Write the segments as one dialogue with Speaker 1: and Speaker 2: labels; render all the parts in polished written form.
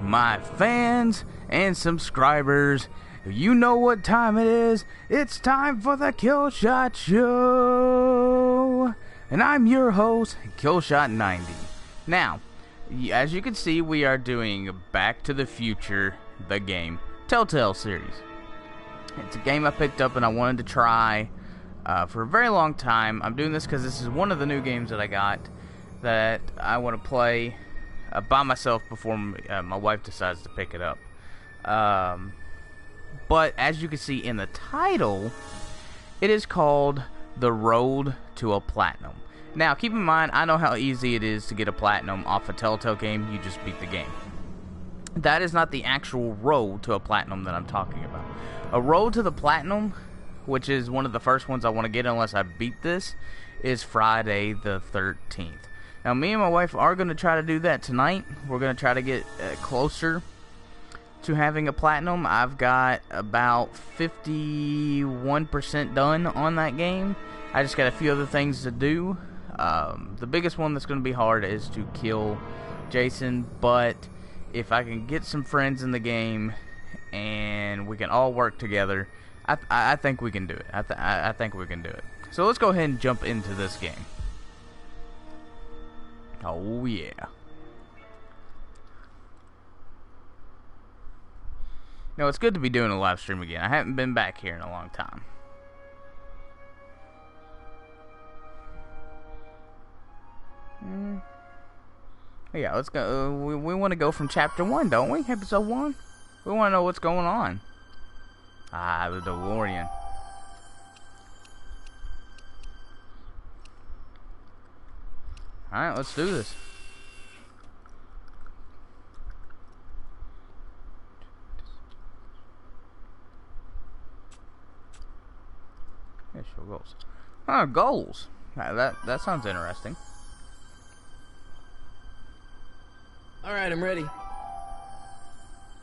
Speaker 1: my fans and subscribers. You know what time it is. It's time for the Thekillshot Show. And I'm your host, Thekillshot90. Now, as you can see, we are doing Back to the Future, the game, Telltale series. It's a game I picked up and I wanted to try for a very long time. I'm doing this because this is one of the new games that I got that I want to play by myself before my wife decides to pick it up. But as you can see in the title, it is called The Road to a Platinum. Now, keep in mind, I know how easy it is to get a platinum off a Telltale game. You just beat the game. That is not the actual road to a platinum that I'm talking about. A road to the platinum, which is one of the first ones I want to get unless I beat this, is Friday the 13th. Now, me and my wife are going to try to do that tonight. We're going to try to get closer to having a platinum. I've got about 51% done on that game. I just got a few other things to do. The biggest one that's going to be hard is to kill Jason, but if I can get some friends in the game and we can all work together, I think we can do it. I think we can do it. So let's go ahead and jump into this game. Oh yeah. No, it's good to be doing a live stream again. I haven't been back here in a long time. Yeah, let's go. We want to go from chapter 1, don't we? Episode 1? We want to know what's going on. Ah, the DeLorean. Alright, let's do this. Yeah, show goals. Oh, goals. That sounds interesting.
Speaker 2: Alright, I'm ready.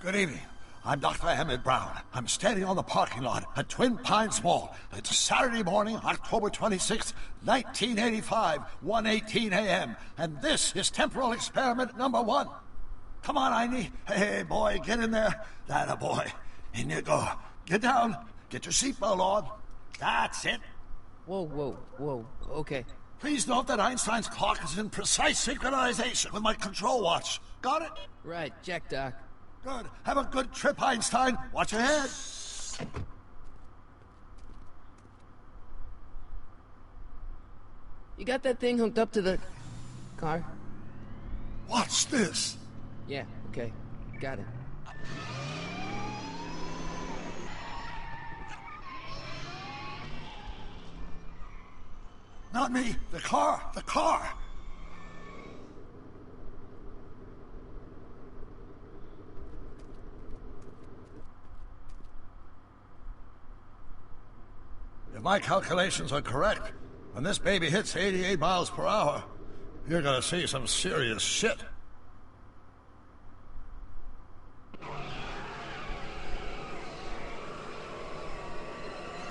Speaker 3: Good evening. I'm Dr. Emmett Brown. I'm standing on the parking lot at Twin Pines Mall. It's Saturday morning, October 26th, 1985, 1:18 a.m. And this is temporal experiment number 1. Come on, Einie. Hey, boy, get in there. That a boy. In you go. Get down. Get your seatbelt on. That's it.
Speaker 2: Whoa. Okay.
Speaker 3: Please note that Einstein's clock is in precise synchronization with my control watch. Got it?
Speaker 2: Right, check, Doc.
Speaker 3: Good. Have a good trip, Einstein. Watch your head.
Speaker 2: You got that thing hooked up to the car?
Speaker 3: Watch this.
Speaker 2: Yeah, okay. Got it.
Speaker 3: Not me. The car. The car. If my calculations are correct, when this baby hits 88 miles per hour, you're gonna see some serious shit.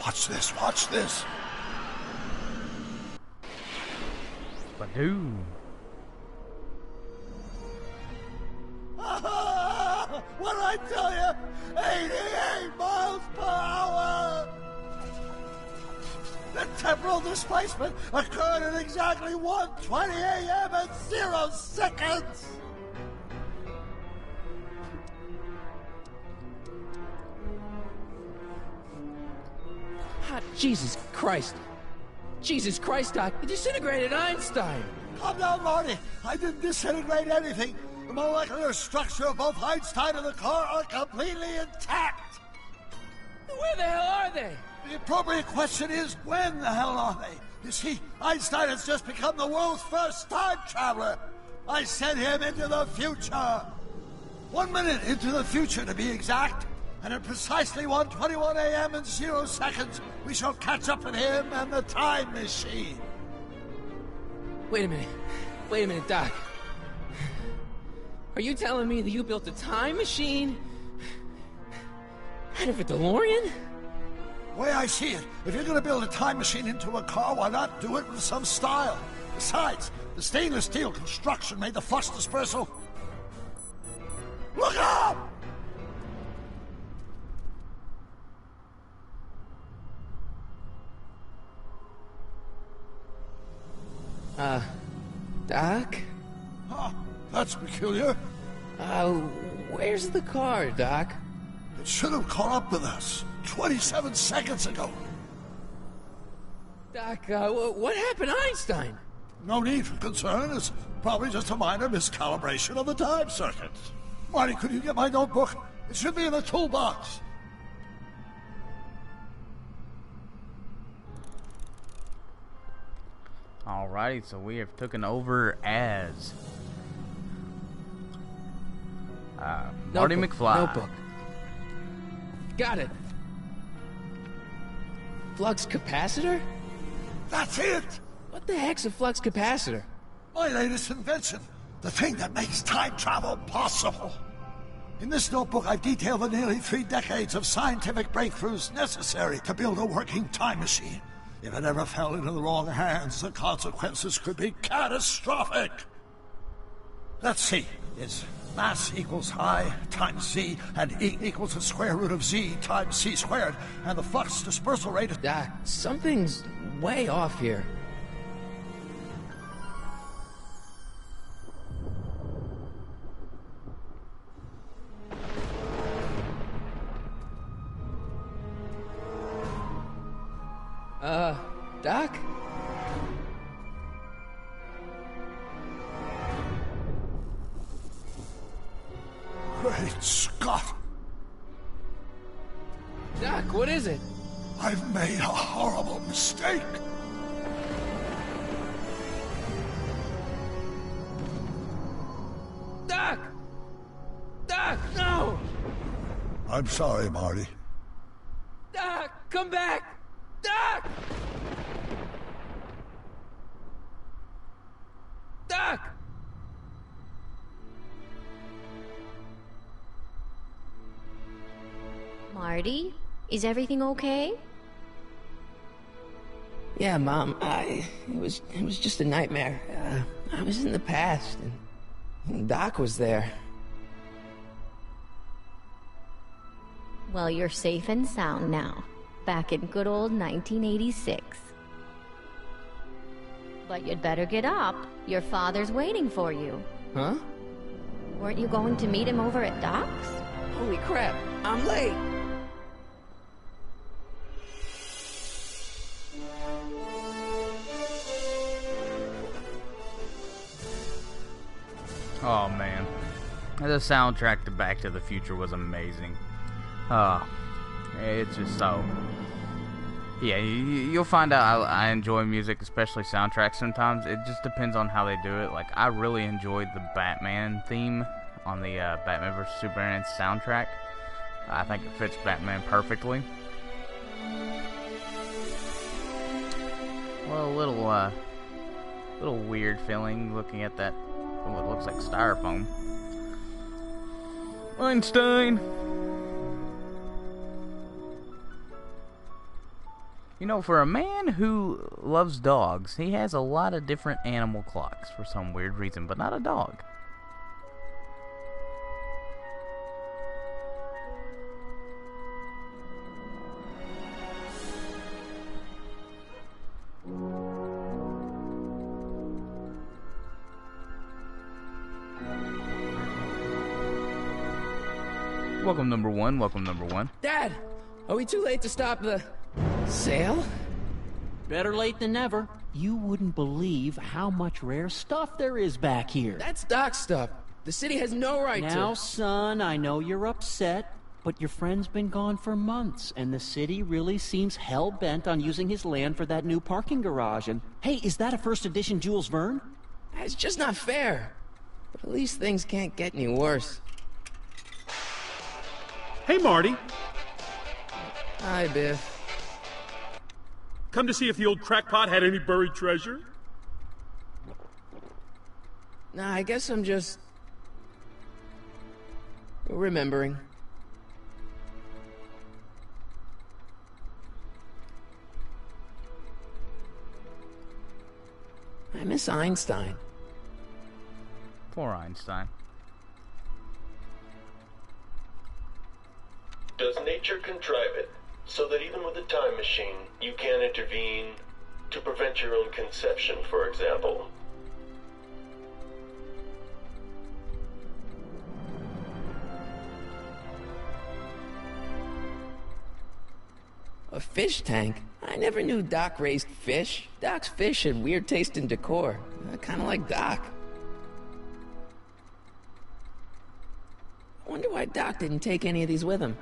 Speaker 3: Watch this, watch this.
Speaker 1: Badoo.
Speaker 3: What did I tell you? 88 miles per hour! The temporal displacement occurred at exactly 1:20 a.m. and 0 seconds!
Speaker 2: Jesus Christ. Jesus Christ, Doc. You disintegrated Einstein.
Speaker 3: Calm down, Marty. I didn't disintegrate anything. The molecular structure of both Einstein and the car are completely intact.
Speaker 2: Where the hell are they?
Speaker 3: The appropriate question is, when the hell are they? You see, Einstein has just become the world's first time traveler. I sent him into the future. 1 minute into the future, to be exact. And at precisely 1:21 a.m. and 0 seconds, we shall catch up with him and the time machine.
Speaker 2: Wait a minute, Doc. Are you telling me that you built a time machine out of a DeLorean?
Speaker 3: The way I see it, if you're going to build a time machine into a car, why not do it with some style? Besides, the stainless steel construction made the flux dispersal. Look out!
Speaker 2: Doc?
Speaker 3: Huh, that's peculiar.
Speaker 2: Where's the car, Doc?
Speaker 3: It should have caught up with us 27 seconds ago.
Speaker 2: Doc, what happened to Einstein?
Speaker 3: No need for concern. It's probably just a minor miscalibration of the time circuit. Marty, could you get my notebook? It should be in the toolbox.
Speaker 1: Alrighty, so we have taken over as Marty McFly.
Speaker 2: Notebook. Got it. Flux capacitor?
Speaker 3: That's it!
Speaker 2: What the heck's a flux capacitor?
Speaker 3: My latest invention. The thing that makes time travel possible. In this notebook, I've detailed the nearly 3 decades of scientific breakthroughs necessary to build a working time machine. If it ever fell into the wrong hands, the consequences could be catastrophic. Let's see. It's mass equals I times Z, and E equals the square root of Z times C squared, and the flux dispersal rate is...
Speaker 2: Doc, something's way off here. Doc?
Speaker 3: Great Scott!
Speaker 2: Doc, what is it?
Speaker 3: I've made a horrible mistake!
Speaker 2: Doc! Doc, no!
Speaker 3: I'm sorry, Marty.
Speaker 2: Doc, come back! Doc! Doc!
Speaker 4: Marty, is everything okay?
Speaker 2: Yeah, Mom, it was just a nightmare. I was in the past, and Doc was there.
Speaker 4: Well, you're safe and sound now. Back in good old 1986. But you'd better get up. Your father's waiting for you.
Speaker 2: Huh?
Speaker 4: Weren't you going to meet him over at Doc's?
Speaker 2: Holy crap, I'm late!
Speaker 1: Oh man, the soundtrack to Back to the Future was amazing. It's just so... Yeah, you'll find out I enjoy music, especially soundtracks sometimes. It just depends on how they do it. Like, I really enjoyed the Batman theme on the Batman vs. Superman soundtrack. I think it fits Batman perfectly. Well, a little weird feeling looking at that, what looks like styrofoam. Einstein! You know, for a man who loves dogs, he has a lot of different animal clocks for some weird reason, but not a dog. Welcome, number one. Welcome, number one.
Speaker 2: Dad, are we too late to stop the sale?
Speaker 5: Better late than never. You wouldn't believe how much rare stuff there is back here.
Speaker 2: That's Doc's stuff. The city has no right to...
Speaker 5: Now, son, I know you're upset, but your friend's been gone for months, and the city really seems hell-bent on using his land for that new parking garage. And, hey, is that a first edition Jules Verne?
Speaker 2: It's just not fair. But at least things can't get any worse.
Speaker 6: Hey, Marty.
Speaker 2: Hi, Biff.
Speaker 6: Come to see if the old crackpot had any buried treasure?
Speaker 2: Nah, I guess I'm just... remembering. I miss Einstein.
Speaker 1: Poor Einstein.
Speaker 7: Does nature contrive it so that even with a time machine, you can intervene to prevent your own conception, for example?
Speaker 2: A fish tank? I never knew Doc raised fish. Doc's fish had weird taste in decor. Kind of like Doc. I wonder why Doc didn't take any of these with him.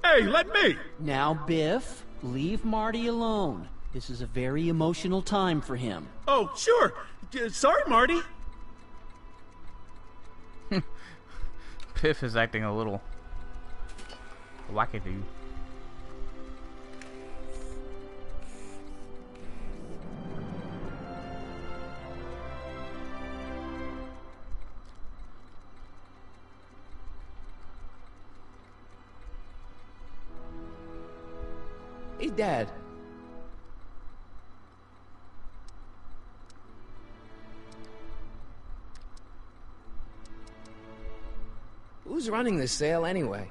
Speaker 6: Hey, let me!
Speaker 5: Now, Biff, leave Marty alone. This is a very emotional time for him.
Speaker 6: Oh, sure. Sorry, Marty.
Speaker 1: Biff is acting a little wackadoo.
Speaker 2: Hey, Dad. Who's running this sale anyway?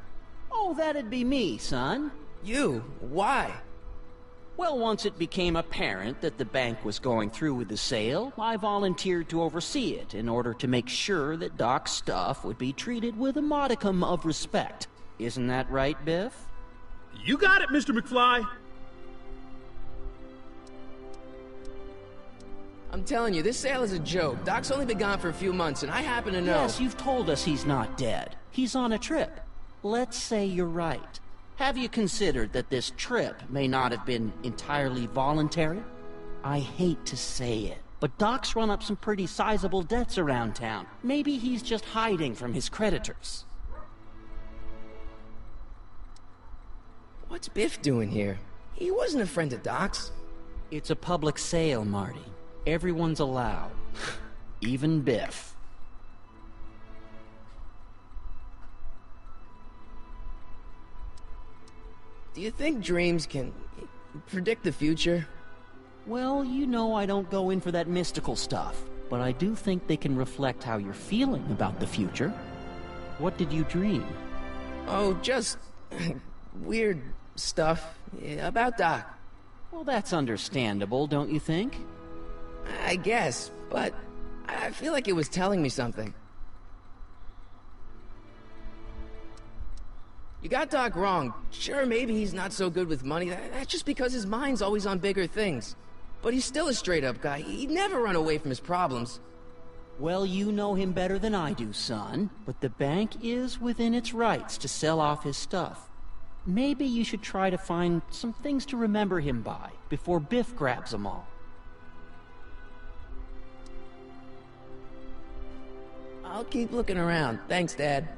Speaker 5: Oh, that'd be me, son.
Speaker 2: You? Why?
Speaker 5: Well, once it became apparent that the bank was going through with the sale, I volunteered to oversee it in order to make sure that Doc's stuff would be treated with a modicum of respect. Isn't that right, Biff?
Speaker 6: You got it, Mr. McFly.
Speaker 2: I'm telling you, this sale is a joke. Doc's only been gone for a few months, and I happen to know...
Speaker 5: Yes, you've told us he's not dead. He's on a trip. Let's say you're right. Have you considered that this trip may not have been entirely voluntary? I hate to say it, but Doc's run up some pretty sizable debts around town. Maybe he's just hiding from his creditors.
Speaker 2: What's Biff doing here? He wasn't a friend of Doc's.
Speaker 5: It's a public sale, Marty. Everyone's allowed. Even Biff.
Speaker 2: Do you think dreams can predict the future?
Speaker 5: Well, you know I don't go in for that mystical stuff, but I do think they can reflect how you're feeling about the future. What did you dream?
Speaker 2: Oh, just weird stuff about Doc.
Speaker 5: Well, that's understandable, don't you think?
Speaker 2: I guess, but I feel like it was telling me something. You got Doc wrong. Sure, maybe he's not so good with money. That's just because his mind's always on bigger things. But he's still a straight-up guy. He'd never run away from his problems.
Speaker 5: Well, you know him better than I do, son. But the bank is within its rights to sell off his stuff. Maybe you should try to find some things to remember him by before Biff grabs them all.
Speaker 2: I'll keep looking around. Thanks, Dad.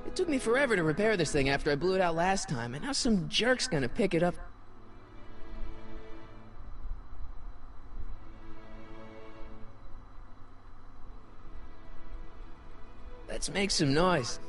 Speaker 2: It took me forever to repair this thing after I blew it out last time, and now some jerk's gonna pick it up. Let's make some noise.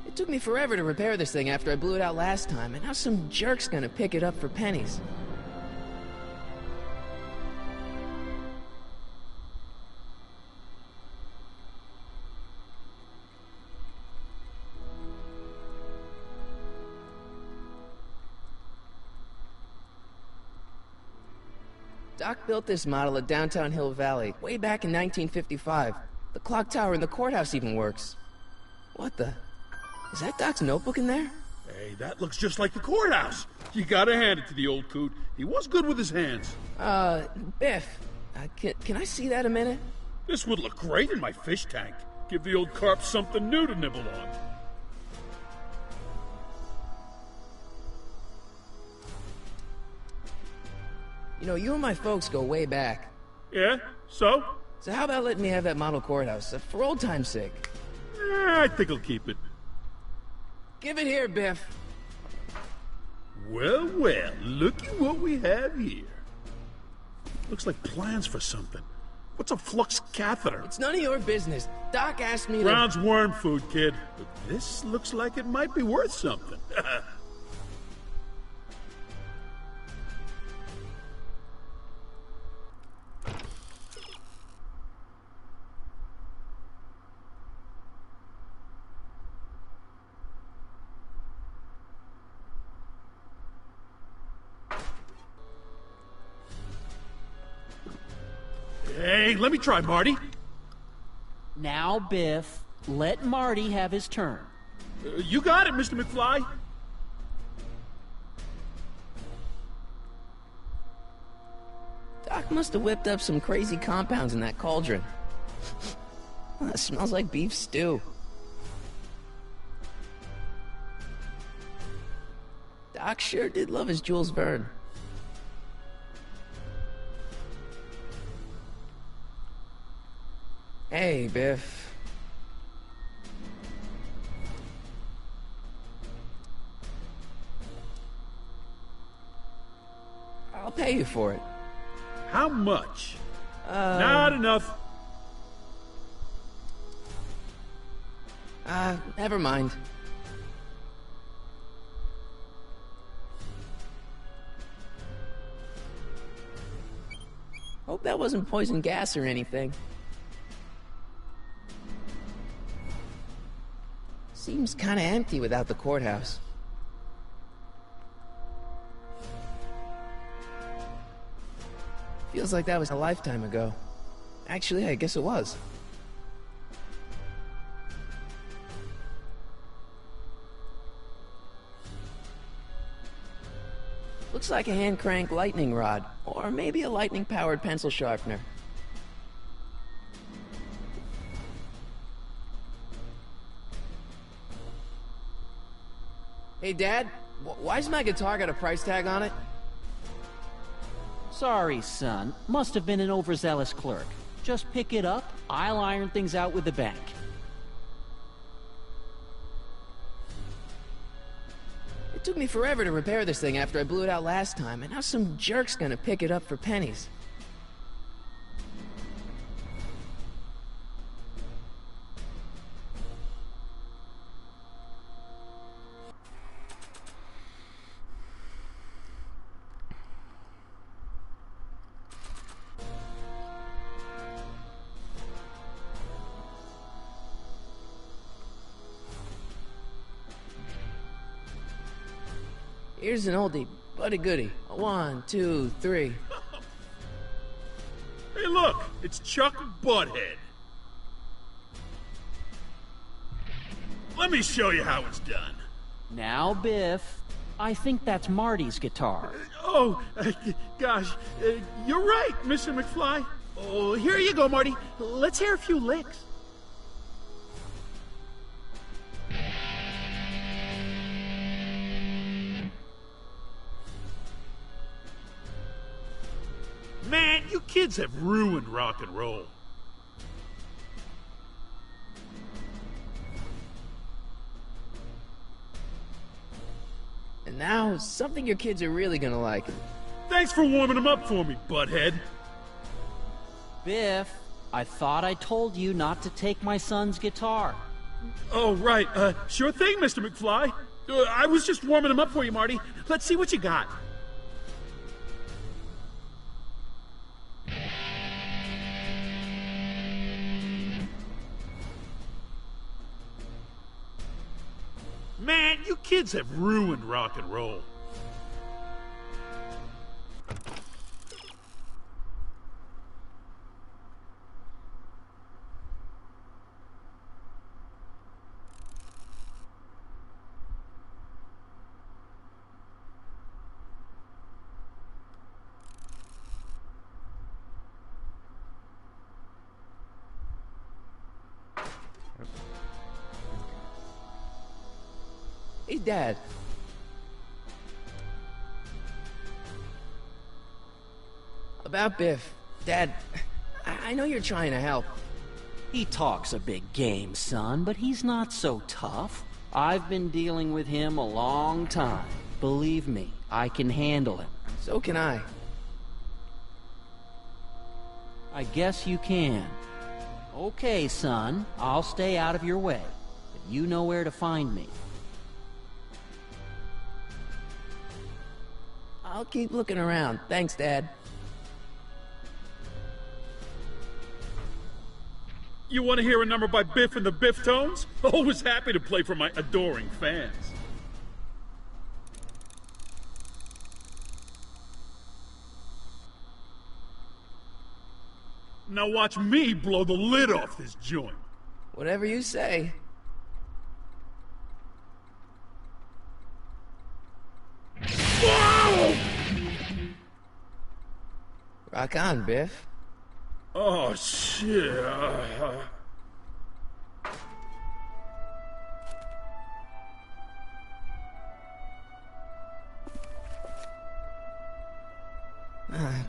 Speaker 2: It took me forever to repair this thing after I blew it out last time, and now some jerk's gonna pick it up for pennies. Doc built this model at downtown Hill Valley way back in 1955. The clock tower in the courthouse even works. What the... Is that Doc's notebook in there?
Speaker 6: Hey, that looks just like the courthouse. You gotta hand it to the old coot. He was good with his hands.
Speaker 2: Biff, can I see that a minute?
Speaker 6: This would look great in my fish tank. Give the old carp something new to nibble on.
Speaker 2: You know, you and my folks go way back.
Speaker 6: Yeah? So?
Speaker 2: So how about letting me have that model courthouse, for old time's sake?
Speaker 6: I think I'll keep it.
Speaker 2: Give it here, Biff.
Speaker 6: Well, well, looky what we have here. Looks like plans for something. What's a flux catheter?
Speaker 2: It's none of your business. Doc asked me to...
Speaker 6: Brown's worm food, kid. But this looks like it might be worth something. Hey, let me try, Marty.
Speaker 5: Now, Biff, let Marty have his turn.
Speaker 6: You got it, Mr. McFly.
Speaker 2: Doc must have whipped up some crazy compounds in that cauldron. That smells like beef stew. Doc sure did love his Jules Verne. Hey, Biff. I'll pay you for it.
Speaker 6: How much? Not enough.
Speaker 2: Never mind. Hope that wasn't poison gas or anything. Seems kinda empty without the courthouse. Feels like that was a lifetime ago. Actually, I guess it was. Looks like a hand-crank lightning rod, or maybe a lightning-powered pencil sharpener. Hey, Dad, why's my guitar got a price tag on it?
Speaker 5: Sorry, son. Must have been an overzealous clerk. Just pick it up. I'll iron things out with the bank.
Speaker 2: It took me forever to repair this thing after I blew it out last time, and now some jerk's gonna pick it up for pennies. Here's an oldie, but a goodie. 1, 2, 3.
Speaker 6: Hey, look, it's Chuck Butthead. Let me show you how it's done.
Speaker 5: Now, Biff, I think that's Marty's guitar.
Speaker 6: Oh, gosh, you're right, Mr. McFly. Oh, here you go, Marty. Let's hear a few licks. Man, you kids have ruined rock and roll.
Speaker 2: And now, something your kids are really gonna like.
Speaker 6: Thanks for warming them up for me, butthead.
Speaker 5: Biff, I thought I told you not to take my son's guitar.
Speaker 6: Oh, right. Sure thing, Mr. McFly. I was just warming them up for you, Marty. Let's see what you got. Man, you kids have ruined rock and roll.
Speaker 2: Hey, Dad. About Biff. Dad, I know you're trying to help.
Speaker 5: He talks a big game, son, but he's not so tough. I've been dealing with him a long time. Believe me, I can handle him.
Speaker 2: So can I.
Speaker 5: I guess you can. Okay, son, I'll stay out of your way, but you know where to find me.
Speaker 2: I'll keep looking around. Thanks, Dad.
Speaker 6: You want to hear a number by Biff and the Biff Tones? Always happy to play for my adoring fans. Now watch me blow the lid off this joint.
Speaker 2: Whatever you say.
Speaker 6: Whoa!
Speaker 2: Rock on, Biff.
Speaker 6: Oh, shit.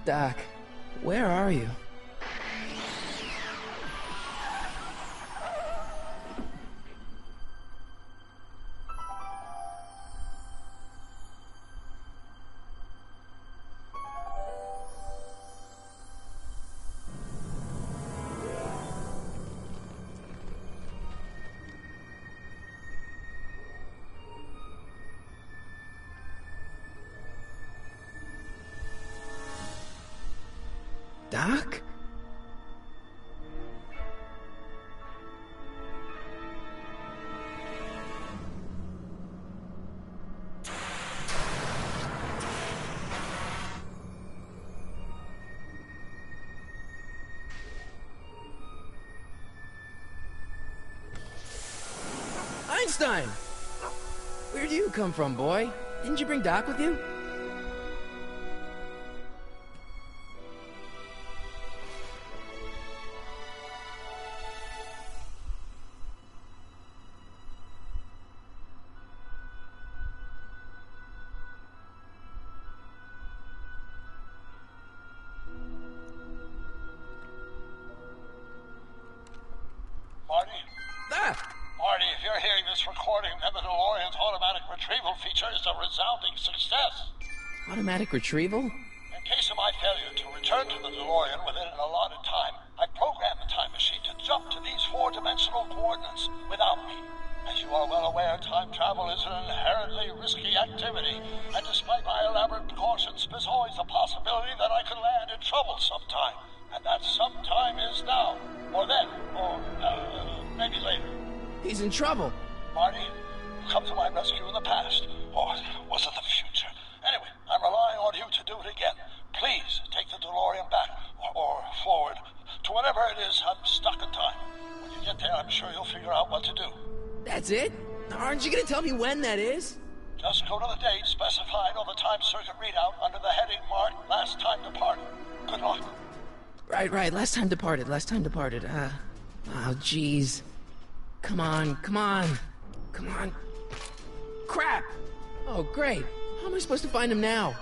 Speaker 2: Doc, where are you? Doc? Einstein! Where'd you come from, boy? Didn't you bring Doc with you?
Speaker 3: Marty?
Speaker 2: Ah!
Speaker 3: Marty, if you're hearing this recording, then the DeLorean's automatic retrieval feature is a resounding success.
Speaker 2: Automatic retrieval?
Speaker 3: In case of my failure to return to the DeLorean within an allotted time, I programmed the time machine to jump to these four-dimensional coordinates without me. As you are well aware, time travel is an inherently risky activity, and despite my elaborate precautions, there's always a possibility that I could land in trouble sometime. And that sometime is now, or then, or maybe later.
Speaker 2: He's in trouble.
Speaker 3: Marty, you come to my rescue in the past, or was it the future? Anyway, I'm relying on you to do it again. Please take the DeLorean back, or forward, to whatever it is. I'm stuck in time. When you get there, I'm sure you'll figure out what to do.
Speaker 2: That's it? Aren't you gonna tell me when that is?
Speaker 3: Just go to the date specified on the time circuit readout under the heading marked Last Time Departed. Good luck.
Speaker 2: Right. Last time departed. Oh, jeez. Come on. Crap! Oh, great. How am I supposed to find him now?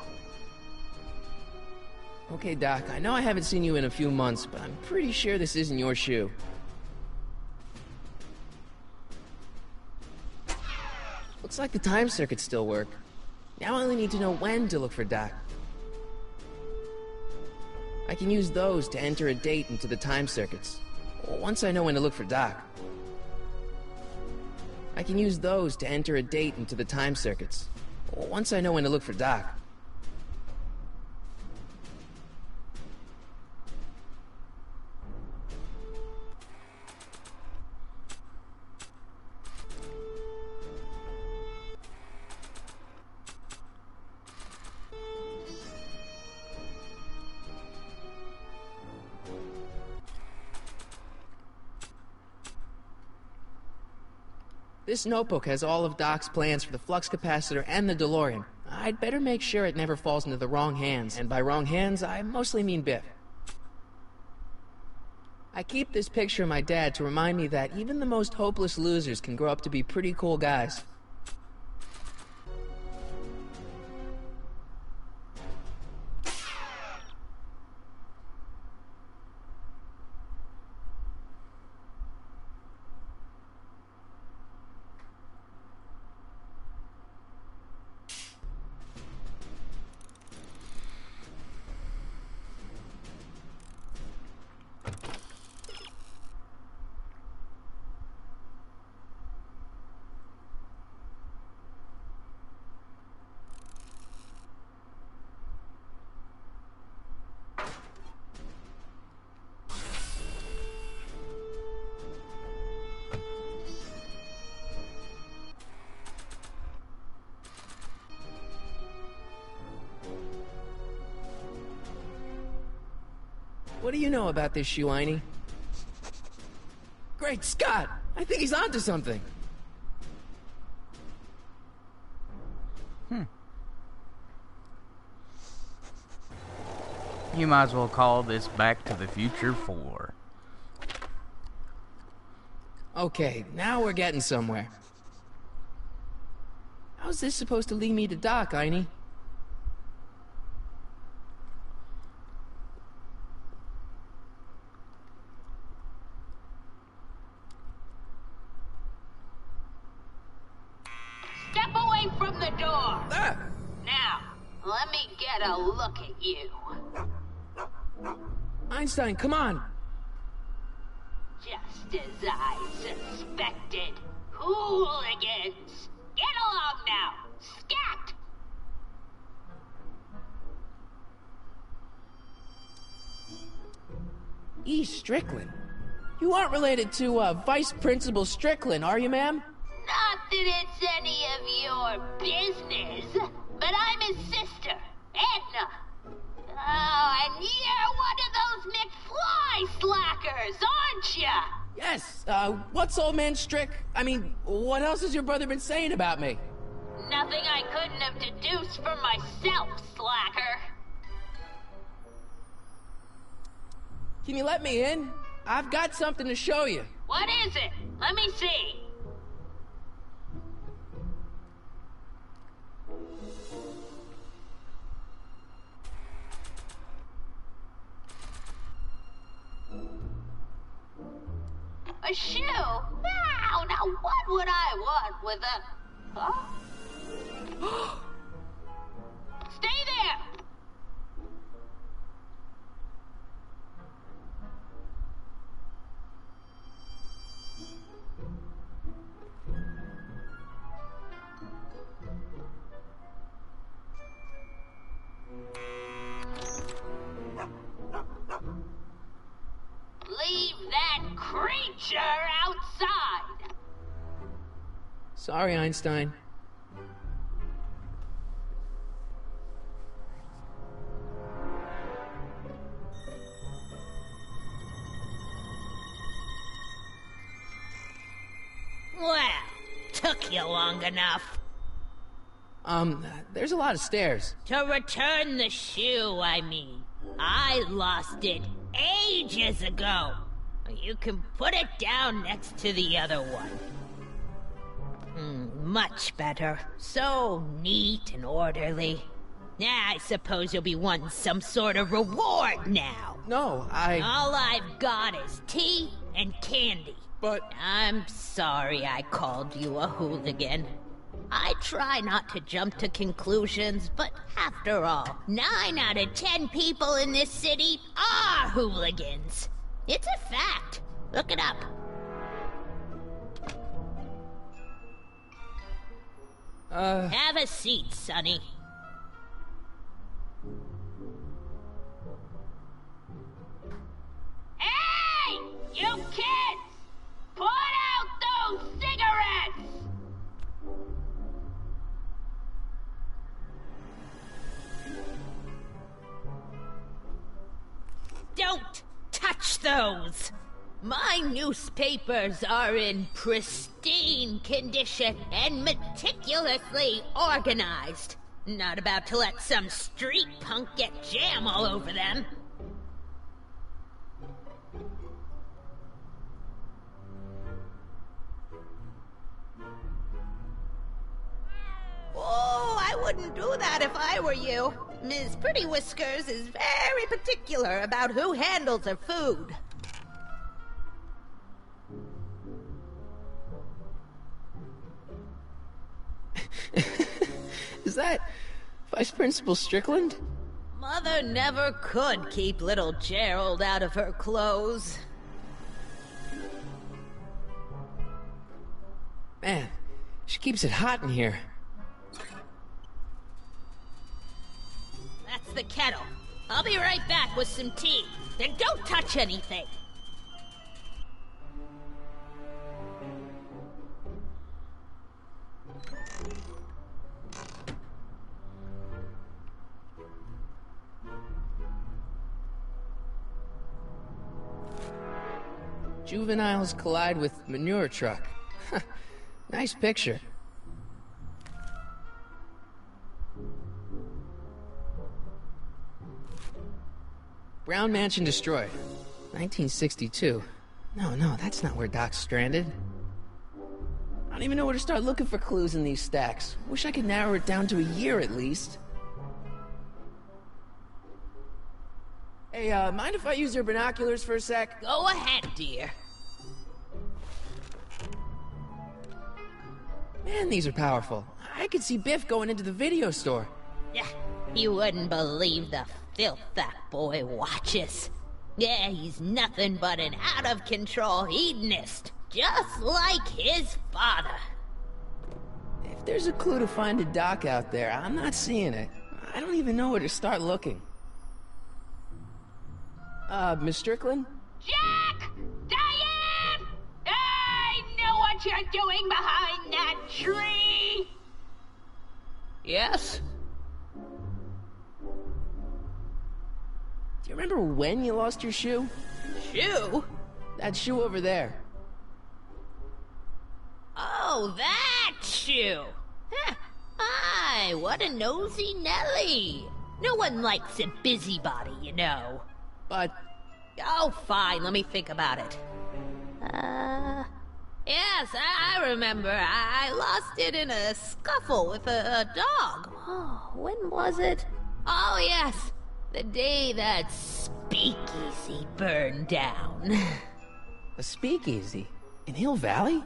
Speaker 2: Okay, Doc, I know I haven't seen you in a few months, but I'm pretty sure this isn't your shoe. Looks like the time circuits still work. Now I only need to know when to look for Doc. I can use those to enter a date into the time circuits. Once I know when to look for Doc. I can use those to enter a date into the time circuits. Once I know when to look for Doc. This notebook has all of Doc's plans for the flux capacitor and the DeLorean. I'd better make sure it never falls into the wrong hands, and by wrong hands, I mostly mean Biff. I keep this picture of my dad to remind me that even the most hopeless losers can grow up to be pretty cool guys. What do you know about this shoe-iny? Great Scott! I think he's onto something.
Speaker 1: You might as well call this Back to the Future 4.
Speaker 2: Okay, now we're getting somewhere. How's this supposed to lead me to Doc, Einie?
Speaker 8: Step away from the door!
Speaker 2: Ah!
Speaker 8: Now, let me get a look at you.
Speaker 2: Einstein, come on!
Speaker 8: Just as I suspected. Hooligans! Get along now! Scat!
Speaker 2: E. Strickland? You aren't related to, Vice Principal Strickland, are you, ma'am?
Speaker 8: Not that it's any of your business, but I'm his sister, Edna. Oh, and you're one of those McFly slackers, aren't ya?
Speaker 2: Yes, what's old man Strick? I mean, what else has your brother been saying about me?
Speaker 8: Nothing I couldn't have deduced from myself, slacker.
Speaker 2: Can you let me in? I've got something to show you.
Speaker 8: What is it? Let me see. A shoe? Now what would I want with a... Huh? Stay there! Leave that creature outside!
Speaker 2: Sorry, Einstein.
Speaker 8: Well, took you long enough.
Speaker 2: There's a lot of stairs.
Speaker 8: To return the shoe, I mean. I lost it ages ago. You can put it down next to the other one. Much better. So neat and orderly. I suppose you'll be wanting some sort of reward now.
Speaker 2: No,
Speaker 8: All I've got is tea and candy.
Speaker 2: But...
Speaker 8: I'm sorry I called you a hooligan. I try not to jump to conclusions, but after all, 9 out of 10 people in this city are hooligans. It's a fact. Look it up. Have a seat, Sonny. Hey! You kids! Put out those cigarettes! Don't touch those! My newspapers are in pristine condition and meticulously organized. Not about to let some street punk get jam all over them. Oh, I wouldn't do that if I were you. Ms. Pretty Whiskers is very particular about who handles her food.
Speaker 2: Is that Vice Principal Strickland?
Speaker 8: Mother never could keep little Gerald out of her clothes.
Speaker 2: Man, she keeps it hot in here.
Speaker 8: That's the kettle. I'll be right back with some tea. Then don't touch anything.
Speaker 2: Juveniles collide with manure truck. Nice picture. Brown Mansion destroyed. 1962. No, that's not where Doc's stranded. I don't even know where to start looking for clues in these stacks. Wish I could narrow it down to a year at least. Hey, mind if I use your binoculars for a sec?
Speaker 8: Go ahead, dear.
Speaker 2: Man, these are powerful. I could see Biff going into the video store.
Speaker 8: Yeah, you wouldn't believe the filth that boy watches. Yeah, he's nothing but an out-of-control hedonist, just like his father.
Speaker 2: If there's a clue to finding Doc out there, I'm not seeing it. I don't even know where to start looking. Miss Strickland?
Speaker 8: Jack! Diane! I know what you're doing behind that tree!
Speaker 2: Yes? Do you remember when you lost your shoe?
Speaker 8: Shoe?
Speaker 2: That shoe over there.
Speaker 8: Oh, that shoe! Huh. Aye, what a nosy Nelly! No one likes a busybody, you know.
Speaker 2: But...
Speaker 8: Oh, fine, let me think about it. Yes, I remember. I lost it in a scuffle with a dog. Oh, when was it? Oh, yes. The day that speakeasy burned down.
Speaker 2: A speakeasy? In Hill Valley?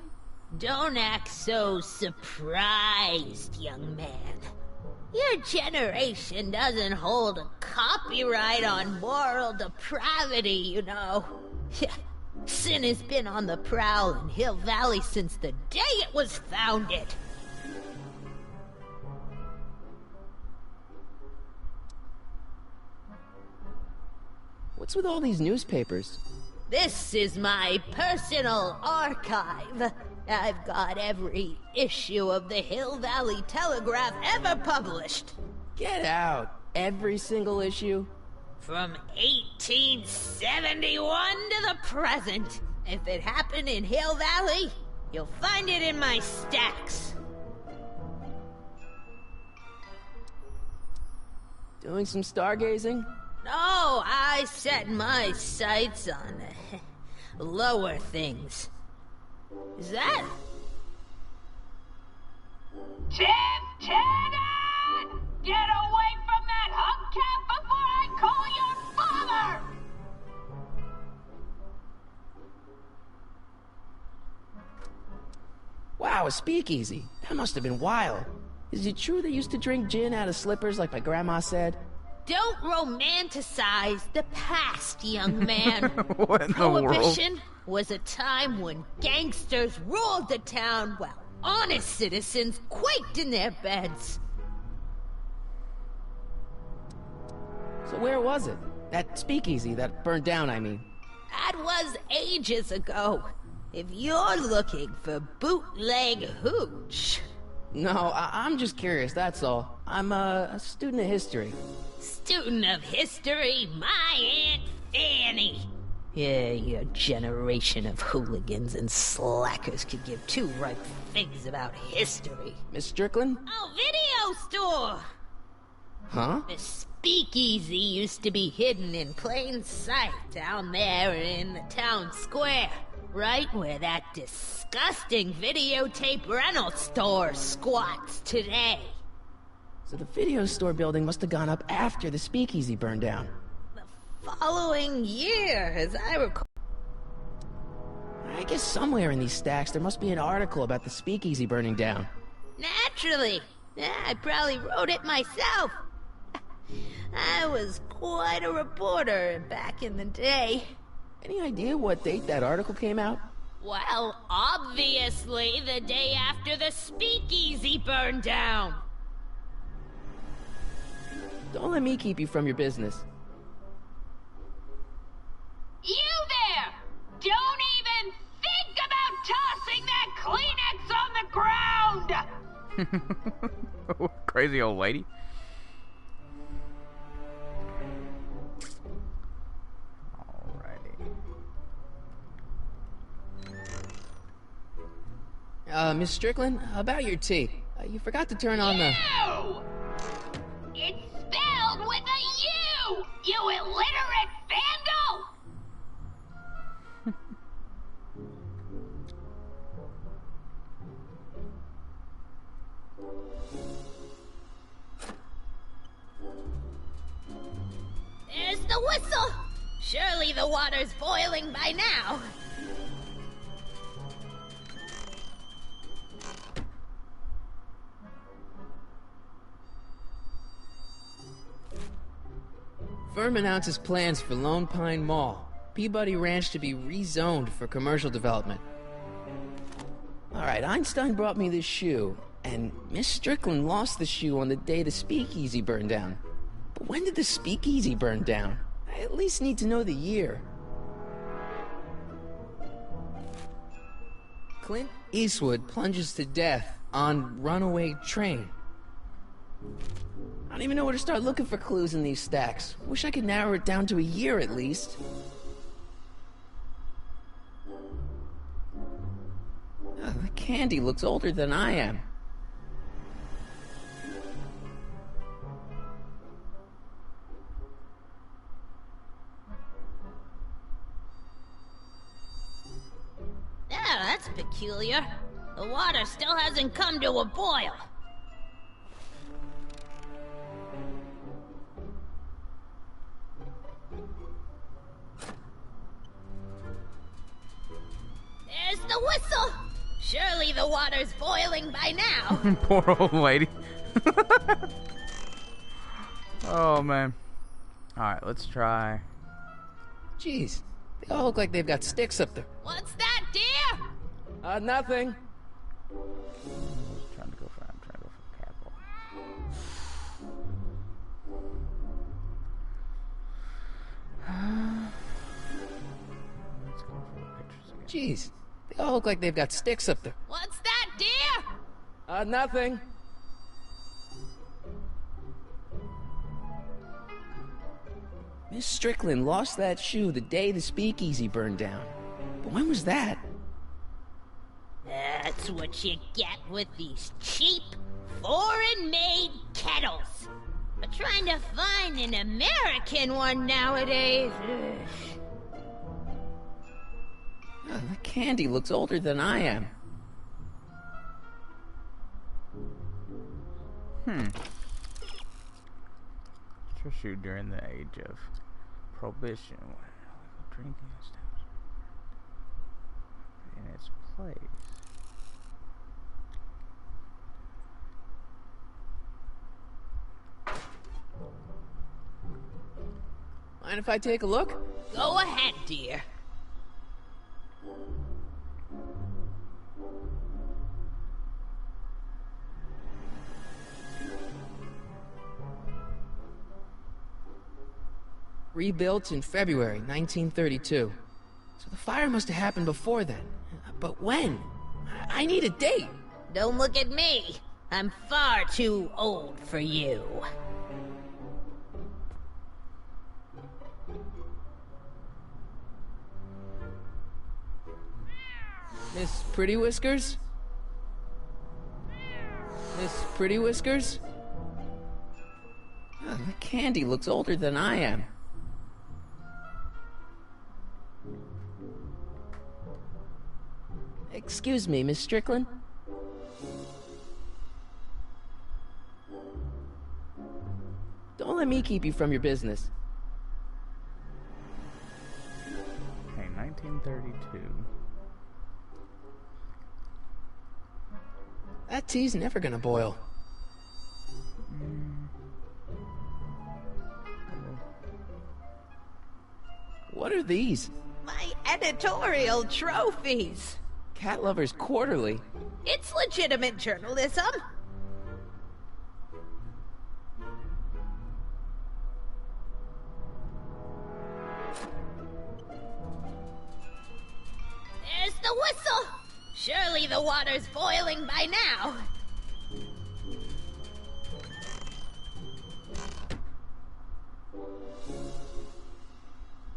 Speaker 8: Don't act so surprised, young man. Your generation doesn't hold a copyright on moral depravity, you know. Sin has been on the prowl in Hill Valley since the day it was founded.
Speaker 2: What's with all these newspapers?
Speaker 8: This is my personal archive. I've got every issue of the Hill Valley Telegraph ever published.
Speaker 2: Get out. Every single issue?
Speaker 8: From 1871 to the present. If it happened in Hill Valley, you'll find it in my stacks.
Speaker 2: Doing some stargazing?
Speaker 8: No, I set my sights on lower things. Is that? Tip-Teddy! Get away from that hubcap before I call your father!
Speaker 2: Wow, a speakeasy. That must have been wild. Is it true they used to drink gin out of slippers like my grandma said?
Speaker 8: Don't romanticize the past, young man.
Speaker 1: What in the world?
Speaker 8: Prohibition was a time when gangsters ruled the town while honest citizens quaked in their beds.
Speaker 2: So where was it? That speakeasy that burned down, I mean.
Speaker 8: That was ages ago. If you're looking for bootleg hooch.
Speaker 2: No, I'm just curious, that's all. I'm a student of history.
Speaker 8: Student of history, my Aunt Fanny. Yeah, your generation of hooligans and slackers could give two ripe figs about history.
Speaker 2: Miss Strickland?
Speaker 8: Oh, video store!
Speaker 2: Huh?
Speaker 8: The speakeasy used to be hidden in plain sight down there in the town square. Right where that disgusting videotape rental store squats today.
Speaker 2: So the video store building must have gone up after the speakeasy burned down.
Speaker 8: The following year, as I recall.
Speaker 2: I guess somewhere in these stacks there must be an article about the speakeasy burning down.
Speaker 8: Naturally. Yeah, I probably wrote it myself. I was quite a reporter back in the day.
Speaker 2: Any idea what date that article came out?
Speaker 8: Well, obviously the day after the speakeasy burned down.
Speaker 2: Don't let me keep you from your business.
Speaker 8: You there! Don't even think about tossing that Kleenex on the ground!
Speaker 1: Crazy old lady.
Speaker 2: Miss Strickland, about your tea. You forgot to turn on the...
Speaker 8: U! It's spelled with a U! You illiterate vandal! There's the whistle! Surely the water's boiling by now.
Speaker 2: Firm announces plans for Lone Pine Mall. Peabody Ranch to be rezoned for commercial development. Alright, Einstein brought me this shoe, and Miss Strickland lost the shoe on the day the speakeasy burned down. But when did the speakeasy burn down? I at least need to know the year. Clint Eastwood plunges to death on runaway train. I don't even know where to start looking for clues in these stacks. Wish I could narrow it down to a year at least. Oh, the candy looks older than I am.
Speaker 8: Yeah, that's peculiar. The water still hasn't come to a boil. There's the whistle! Surely the water's boiling by now.
Speaker 1: Poor old lady. Oh, man. Alright, let's try.
Speaker 2: Jeez, they all look like they've got sticks up there.
Speaker 8: What's that, dear?
Speaker 2: Nothing.
Speaker 1: I'm trying to go for the cat ball. Let's go for the pictures again.
Speaker 2: Jeez, they all look like they've got sticks up there.
Speaker 8: What's that, dear?
Speaker 2: Nothing. Miss Strickland lost that shoe the day the speakeasy burned down. But when was that?
Speaker 8: That's what you get with these cheap, foreign-made kettles. But trying to find an American one nowadays...
Speaker 2: Oh, the candy looks older than I am.
Speaker 1: Shoe during the age of Prohibition. Drinking establishment in its place.
Speaker 2: Mind if I take a look?
Speaker 8: Go ahead, dear.
Speaker 2: Rebuilt in February 1932. So the fire must have happened before then. But when? I need a date.
Speaker 8: Don't look at me. I'm far too old for you.
Speaker 2: Miss Pretty Whiskers? Miss Pretty Whiskers? Oh, the candy looks older than I am. Excuse me, Miss Strickland? Don't let me keep you from your business.
Speaker 1: Okay, 1932.
Speaker 2: That tea's never gonna boil. What are these?
Speaker 8: My editorial trophies.
Speaker 2: Cat Lovers Quarterly.
Speaker 8: It's legitimate journalism. There's the whistle. Surely the water's boiling by now.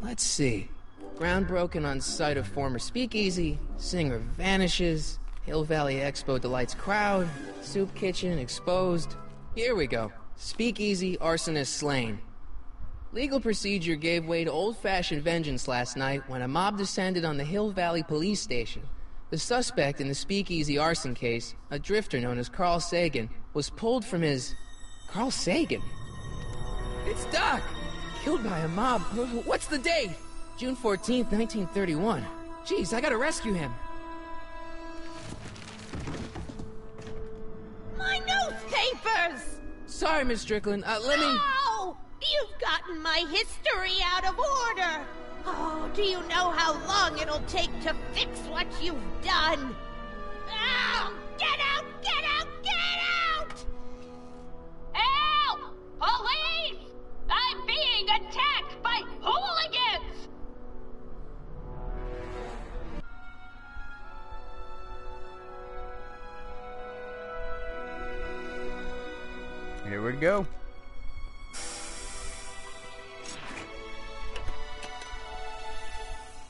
Speaker 2: Let's see. Ground broken on site of former speakeasy. Singer vanishes. Hill Valley Expo delights crowd. Soup kitchen exposed. Here we go. Speakeasy arsonist slain. Legal procedure gave way to old-fashioned vengeance last night when a mob descended on the Hill Valley police station. The suspect in the speakeasy arson case, a drifter known as Carl Sagan, was pulled from his... Carl Sagan? It's Doc! Killed by a mob. What's the date? June 14th, 1931. Jeez, I gotta rescue him.
Speaker 8: My newspapers!
Speaker 2: Sorry, Miss Strickland. Let me...
Speaker 8: Oh! You've gotten my history out of order! Oh, do you know how long it'll take to fix what you've done? Oh! Get out! Get out! Get out! Help! Police! I'm being attacked by hooligans!
Speaker 1: Here we go.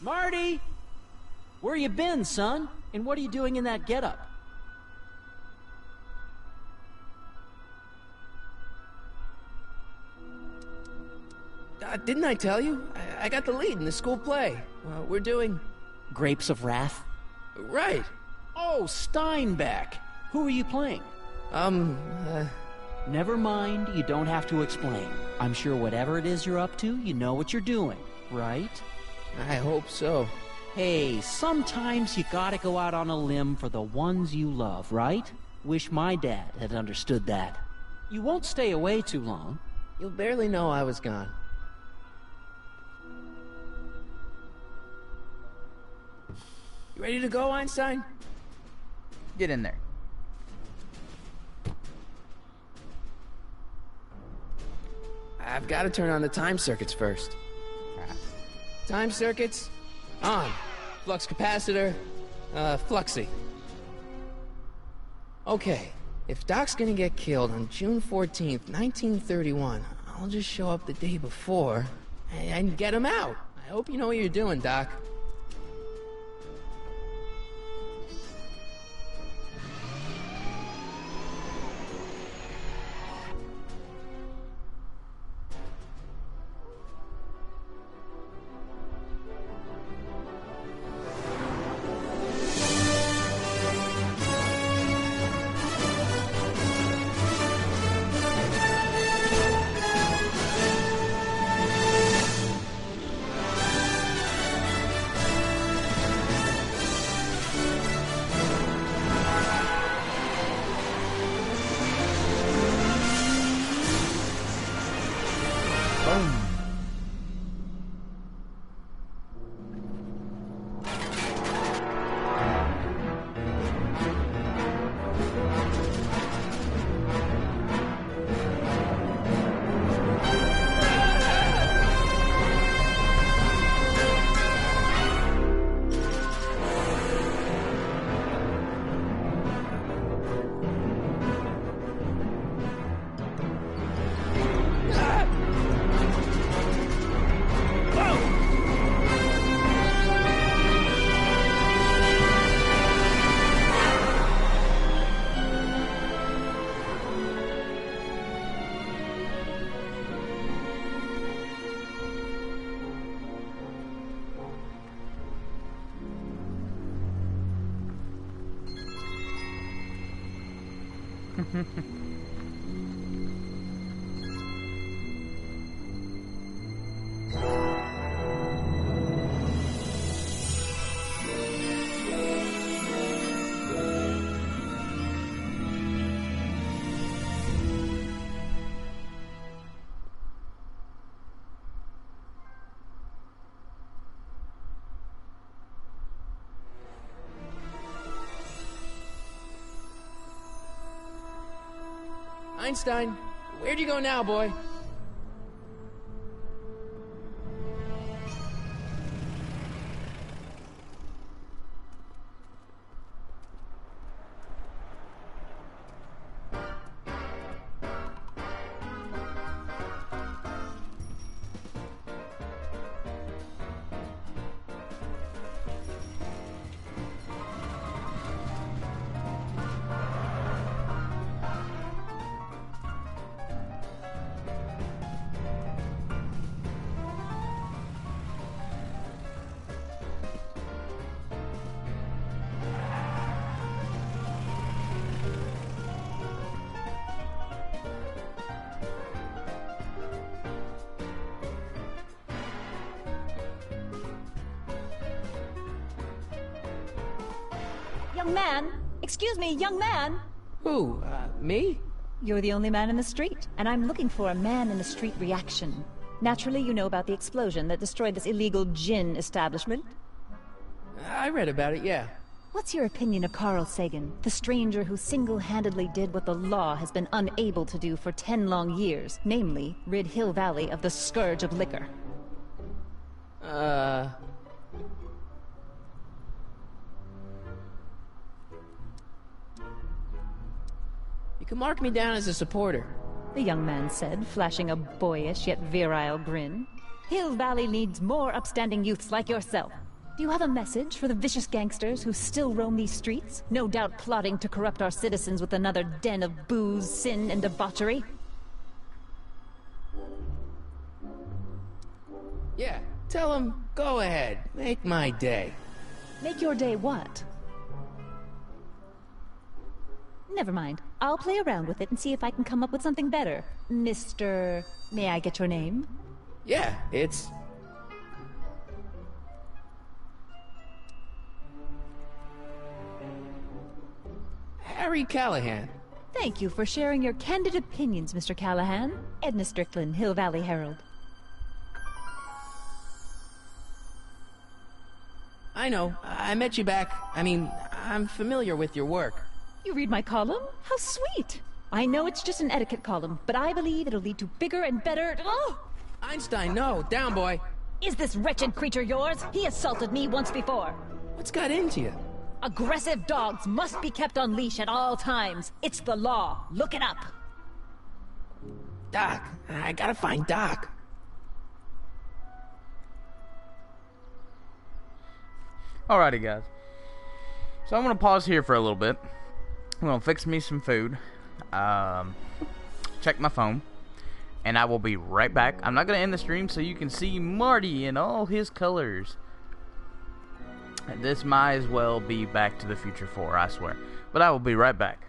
Speaker 5: Marty! Where you been, son? And what are you doing in that getup?
Speaker 2: Didn't I tell you? I got the lead in the school play. We're doing...
Speaker 5: Grapes of Wrath?
Speaker 2: Right.
Speaker 5: Oh, Steinbeck! Who are you playing? Never mind, you don't have to explain. I'm sure whatever it is you're up to, you know what you're doing, right?
Speaker 2: I hope so.
Speaker 5: Hey, sometimes you gotta go out on a limb for the ones you love, right? Wish my dad had understood that. You won't stay away too long.
Speaker 2: You'll barely know I was gone. You ready to go, Einstein?
Speaker 1: Get in there.
Speaker 2: I've got to turn on the time circuits first. Time circuits, on. Flux capacitor, fluxy. Okay, if Doc's gonna get killed on June 14th, 1931, I'll just show up the day before and get him out. I hope you know what you're doing, Doc. Einstein, where'd you go now, boy?
Speaker 9: Young man! Excuse me, young man!
Speaker 2: Who, me?
Speaker 9: You're the only man in the street, and I'm looking for a man-in-the-street reaction. Naturally, you know about the explosion that destroyed this illegal gin establishment.
Speaker 2: I read about it, yeah.
Speaker 9: What's your opinion of Carl Sagan, the stranger who single-handedly did what the law has been unable to do for 10 long years, namely, rid Hill Valley of the scourge of liquor?
Speaker 2: You can mark me down as a supporter.
Speaker 9: The young man said, flashing a boyish yet virile grin. Hill Valley needs more upstanding youths like yourself. Do you have a message for the vicious gangsters who still roam these streets, no doubt plotting to corrupt our citizens with another den of booze, sin, and debauchery?
Speaker 2: Yeah, tell them, go ahead, make my day.
Speaker 9: Make your day what? Never mind. I'll play around with it and see if I can come up with something better. Mr... May I get your name?
Speaker 2: Yeah, it's... Harry Callahan.
Speaker 9: Thank you for sharing your candid opinions, Mr. Callahan. Edna Strickland, Hill Valley Herald.
Speaker 2: I know. I met you back. I'm familiar with your work.
Speaker 9: You read my column? How sweet! I know it's just an etiquette column, but I believe it'll lead to bigger and better... Oh!
Speaker 2: Einstein, no. Down, boy.
Speaker 9: Is this wretched creature yours? He assaulted me once before.
Speaker 2: What's got into you?
Speaker 9: Aggressive dogs must be kept on leash at all times. It's the law. Look it up.
Speaker 2: Doc. I gotta find Doc.
Speaker 1: Alrighty, guys. So I'm going to pause here for a little bit. I'm going to fix me some food. Check my phone. And I will be right back. I'm not going to end the stream so you can see Marty in all his colors. And this might as well be Back to the Future 4, I swear. But I will be right back.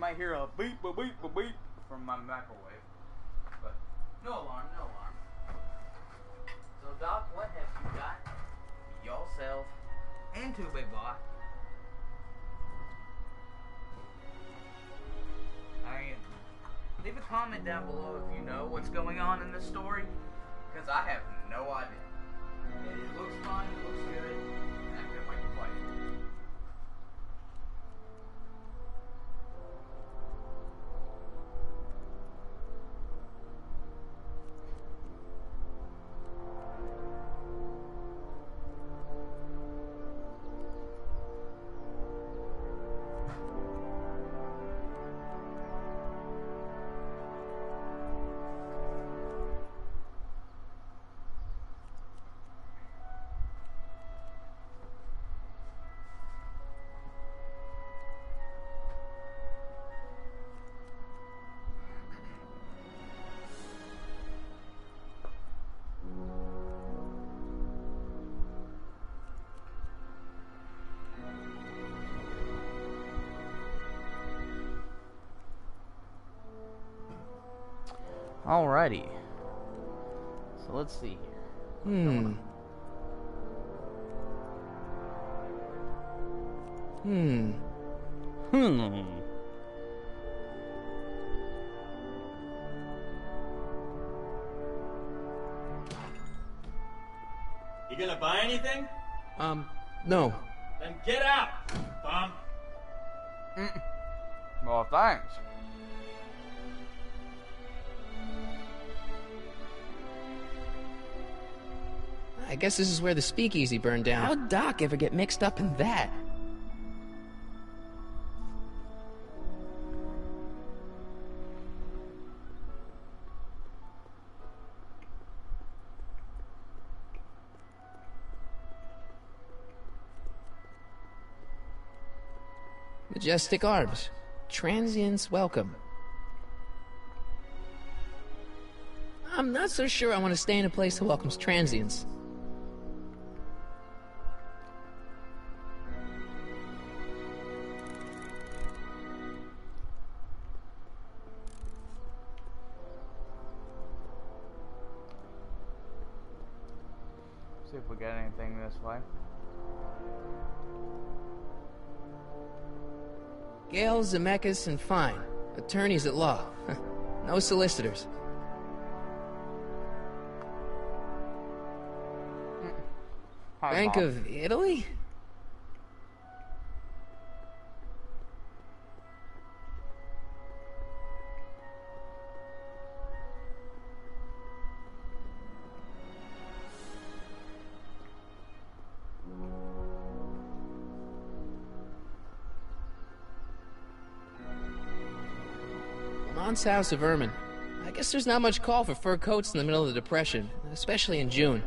Speaker 1: might hear a beep, a beep, a beep from my microwave. But no alarm, no alarm. So, Doc, what have you got yourself into, big boy? Leave a comment down below if you know what's going on in this story, because I have no idea. It looks fun, it looks good, and I can't wait to play it. Alrighty. So let's see here.
Speaker 10: You gonna buy anything?
Speaker 2: No.
Speaker 10: Then get out, bum.
Speaker 1: Well, thanks.
Speaker 2: I guess this is where the speakeasy burned down. How'd Doc ever get mixed up in that? Majestic Arms. Transients welcome. I'm not so sure I want to stay in a place that welcomes transients.
Speaker 1: See if we got anything this way.
Speaker 2: Gale, Zemeckis, and Fine. Attorneys at law. No solicitors. Bank of Italy? Lamont's House of Ermine. I guess there's not much call for fur coats in the middle of the Depression, especially in June.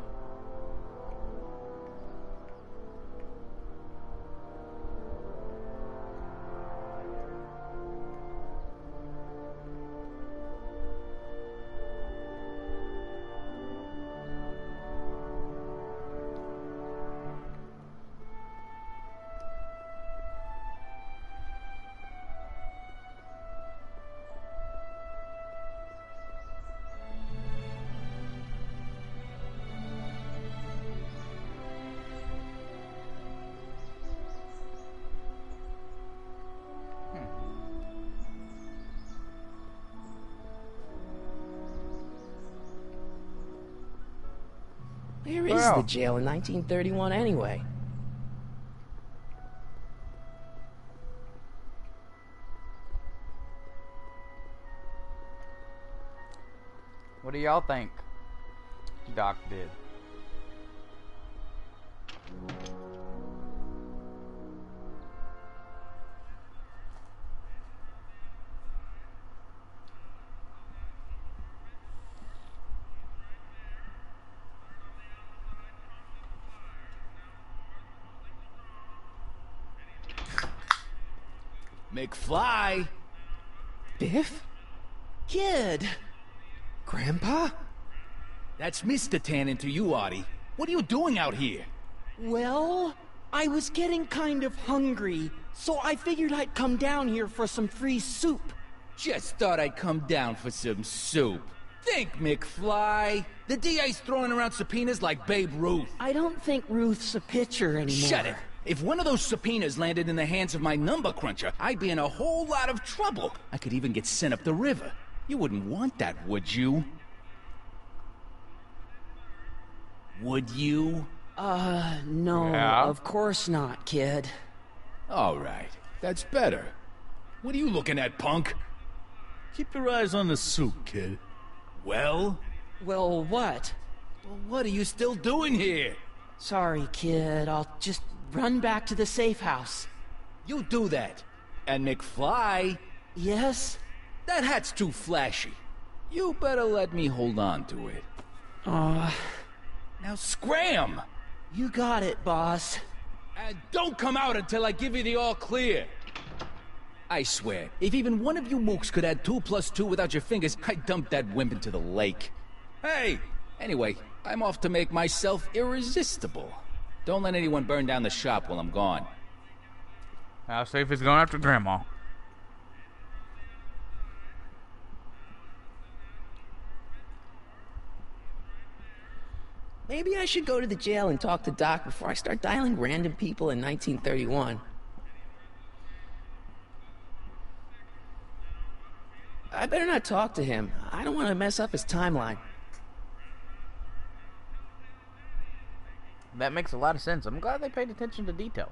Speaker 2: Where is the jail in 1931 anyway?
Speaker 1: What do y'all think Doc did?
Speaker 11: McFly!
Speaker 2: Biff?
Speaker 11: Kid!
Speaker 2: Grandpa?
Speaker 11: That's Mr. Tannen to you, Artie. What are you doing out here?
Speaker 5: Well, I was getting kind of hungry, So I figured I'd come down here for some free soup.
Speaker 11: Just thought I'd come down for some soup. Think, McFly. The DA's throwing around subpoenas like Babe Ruth.
Speaker 5: I don't think Ruth's a pitcher anymore.
Speaker 11: Shut it. If one of those subpoenas landed in the hands of my number cruncher, I'd be in a whole lot of trouble. I could even get sent up the river. You wouldn't want that, would you? Would you?
Speaker 5: No,
Speaker 1: Yeah.
Speaker 5: of course not, kid.
Speaker 11: All right. That's better. What are you looking at, punk?
Speaker 10: Keep your eyes on the soup, kid.
Speaker 11: Well?
Speaker 5: Well, what?
Speaker 11: Well, what are you still doing here?
Speaker 5: Sorry, kid. I'll just run back to the safe house.
Speaker 11: You do that. And McFly,
Speaker 5: Yes?
Speaker 11: that hat's too flashy. You better let me hold on to it. Now scram!
Speaker 5: You got it, boss.
Speaker 11: And don't come out until I give you the all clear. I swear, if even one of you mooks could add 2 + 2 without your fingers, I'd dump that wimp into the lake. Hey! Anyway, I'm off to make myself irresistible. Don't let anyone burn down the shop while I'm gone.
Speaker 1: How safe is going after Grandma?
Speaker 2: Maybe I should go to the jail and talk to Doc before I start dialing random people in 1931. I better not talk to him. I don't want to mess up his timeline.
Speaker 1: That makes a lot of sense. I'm glad they paid attention to detail.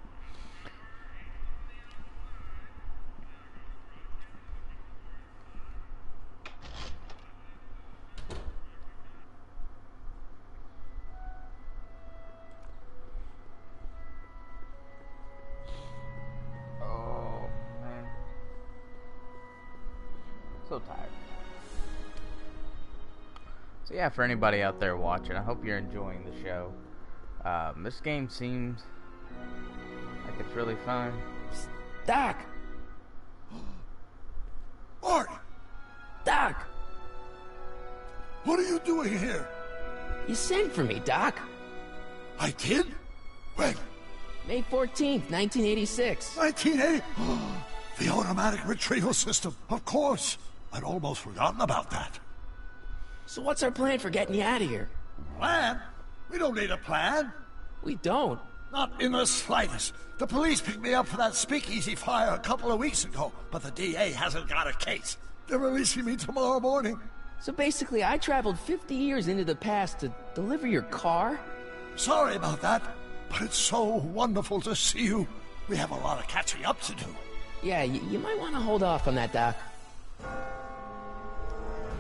Speaker 1: Oh, man. So tired. So yeah, for anybody out there watching, I hope you're enjoying the show. This game seems like it's really fun.
Speaker 2: Doc!
Speaker 3: Art!
Speaker 2: Doc!
Speaker 3: What are you doing here?
Speaker 2: You sent for me, Doc.
Speaker 3: I did? When?
Speaker 2: May 14th, 1986.
Speaker 3: 1980? The automatic retrieval system. Of course. I'd almost forgotten about that.
Speaker 2: So what's our plan for getting you out of here?
Speaker 3: Plan? We don't need a plan.
Speaker 2: We don't.
Speaker 3: Not in the slightest. The police picked me up for that speakeasy fire a couple of weeks ago, but the DA hasn't got a case. They're releasing me tomorrow morning.
Speaker 2: So basically, I traveled 50 years into the past to deliver your car?
Speaker 3: Sorry about that, but it's so wonderful to see you. We have a lot of catching up to do.
Speaker 2: Yeah, you might want to hold off on that, Doc.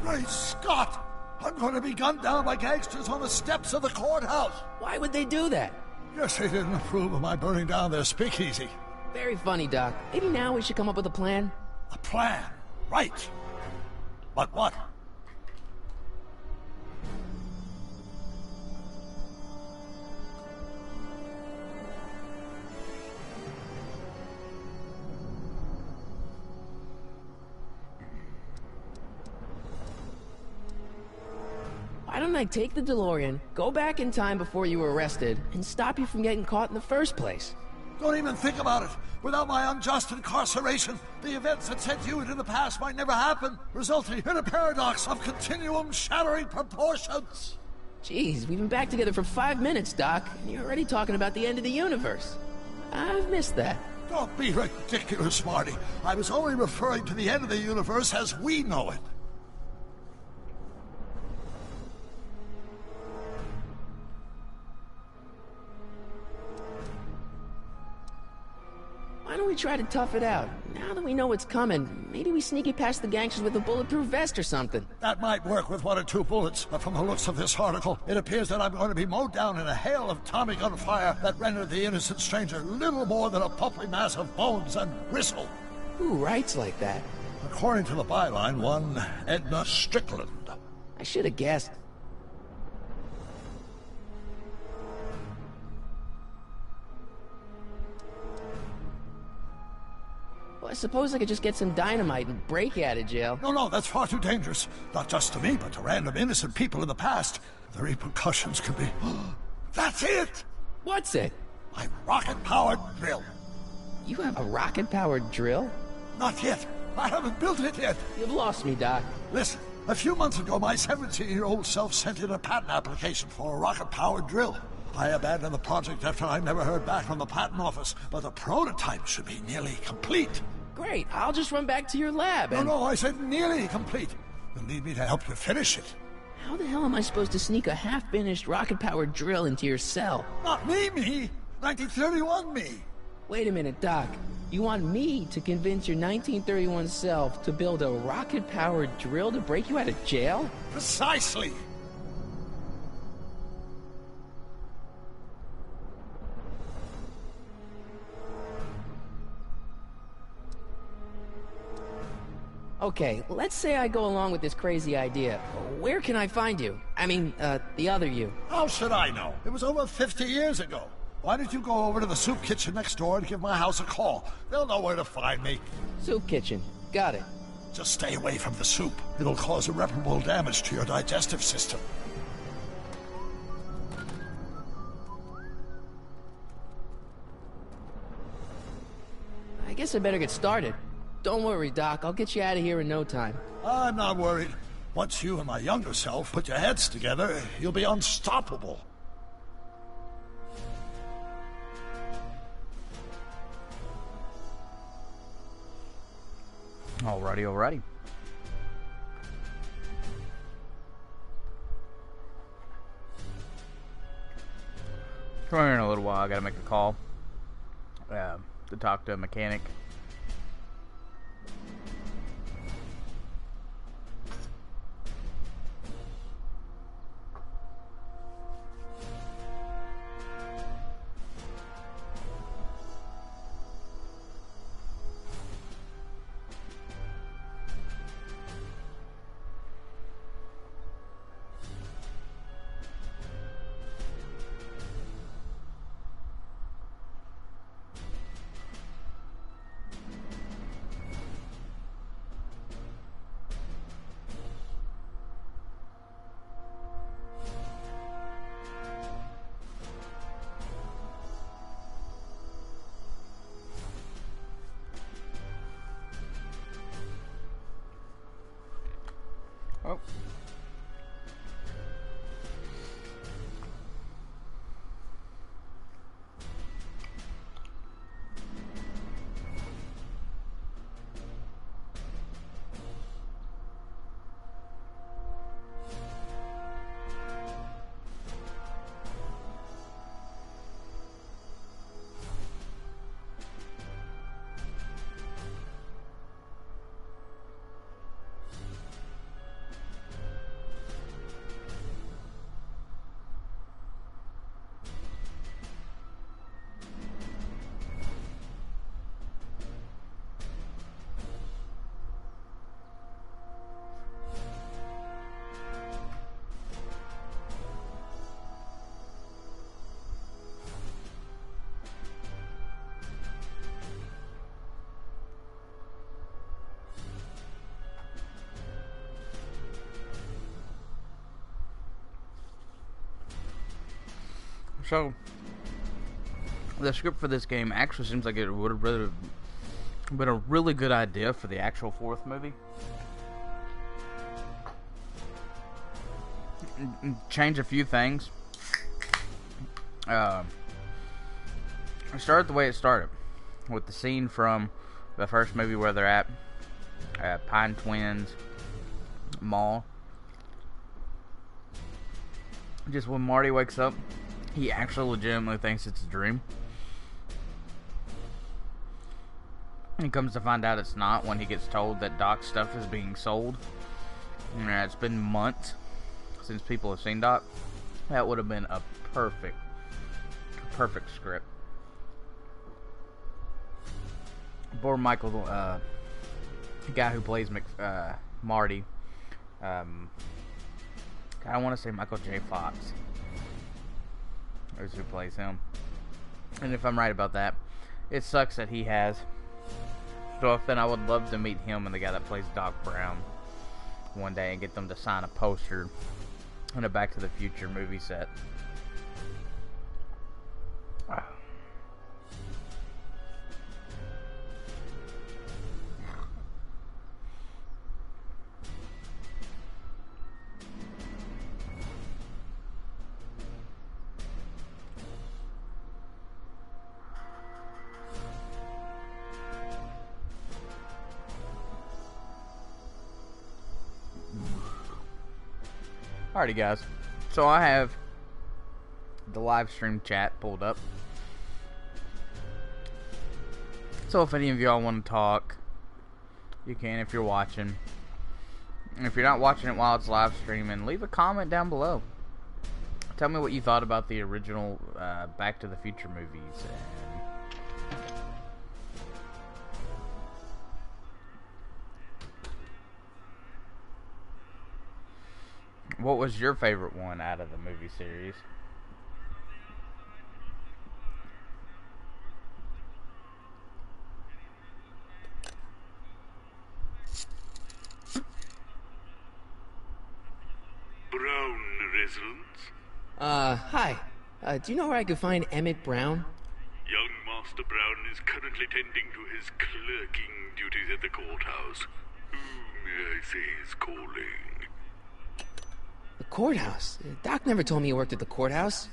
Speaker 3: Great Scott! I'm going to be gunned down by gangsters on the steps of the courthouse.
Speaker 2: Why would they do that?
Speaker 3: Guess they didn't approve of my burning down their speakeasy.
Speaker 2: Very funny, Doc. Maybe now we should come up with a plan?
Speaker 3: A plan, right. But what?
Speaker 2: Why don't I take the DeLorean, go back in time before you were arrested, and stop you from getting caught in the first place?
Speaker 3: Don't even think about it. Without my unjust incarceration, the events that sent you into the past might never happen, resulting in a paradox of continuum-shattering proportions.
Speaker 2: Jeez, we've been back together for 5 minutes, Doc, and you're already talking about the end of the universe. I've missed that.
Speaker 3: Don't be ridiculous, Marty. I was only referring to the end of the universe as we know it.
Speaker 2: Why don't we try to tough it out? Now that we know what's coming, maybe we sneak it past the gangsters with a bulletproof vest or something.
Speaker 3: That might work with 1 or 2 bullets, but from the looks of this article, it appears that I'm going to be mowed down in a hail of Tommy gun fire that rendered the innocent stranger little more than a puffy mass of bones and gristle.
Speaker 2: Who writes like that?
Speaker 3: According to the byline, one Edna Strickland.
Speaker 2: I should have guessed. Well, I suppose I could just get some dynamite and break out of jail.
Speaker 3: No, that's far too dangerous. Not just to me, but to random innocent people in the past. The repercussions could be... That's it!
Speaker 2: What's it?
Speaker 3: My rocket-powered drill.
Speaker 2: You have a rocket-powered drill?
Speaker 3: Not yet. I haven't built it yet.
Speaker 2: You've lost me, Doc.
Speaker 3: Listen, a few months ago, my 17-year-old self sent in a patent application for a rocket-powered drill. I abandoned the project after I never heard back from the patent office, but the prototype should be nearly complete.
Speaker 2: Great, I'll just run back to your lab and...
Speaker 3: No, I said nearly complete. You'll need me to help you finish it.
Speaker 2: How the hell am I supposed to sneak a half-finished rocket-powered drill into your cell?
Speaker 3: Not me. 1931 me.
Speaker 2: Wait a minute, Doc. You want me to convince your 1931 self to build a rocket-powered drill to break you out of jail?
Speaker 3: Precisely.
Speaker 2: Okay, let's say I go along with this crazy idea. Where can I find you? I mean, the other you.
Speaker 3: How should I know? It was over 50 years ago. Why don't you go over to the soup kitchen next door and give my house a call? They'll know where to find me.
Speaker 2: Soup kitchen. Got it.
Speaker 3: Just stay away from the soup. It'll cause irreparable damage to your digestive system.
Speaker 2: I guess I better get started. Don't worry, Doc. I'll get you out of here in no time.
Speaker 3: I'm not worried. Once you and my younger self put your heads together, you'll be unstoppable.
Speaker 1: Alrighty. Come here in a little while. I gotta make a call to talk to a mechanic. Oh. So, the script for this game actually seems like it would have been a really good idea for the actual fourth movie. Change a few things. Start the way it started, with the scene from the first movie where they're at Pine Twins Mall. Just when Marty wakes up, he actually legitimately thinks it's a dream. He comes to find out it's not when he gets told that Doc's stuff is being sold. It's been months since people have seen Doc. That would have been a perfect script. Poor Michael, the guy who plays Marty. I want to say Michael J. Fox is who plays him. And if I'm right about that, it sucks that he has stuff. Then I would love to meet him and the guy that plays Doc Brown one day and get them to sign a poster in a Back to the Future movie set. Alrighty, guys. So I have the live stream chat pulled up. So if any of y'all want to talk, you can if you're watching. And if you're not watching it while it's live streaming, leave a comment down below. Tell me what you thought about the original Back to the Future movies. And what was your favorite one out of the movie series?
Speaker 12: Brown residence?
Speaker 2: Hi. Do you know where I could find Emmett Brown?
Speaker 12: Young Master Brown is currently tending to his clerking duties at the courthouse. Who may I say is calling?
Speaker 2: The courthouse? Doc never told me you worked at the courthouse.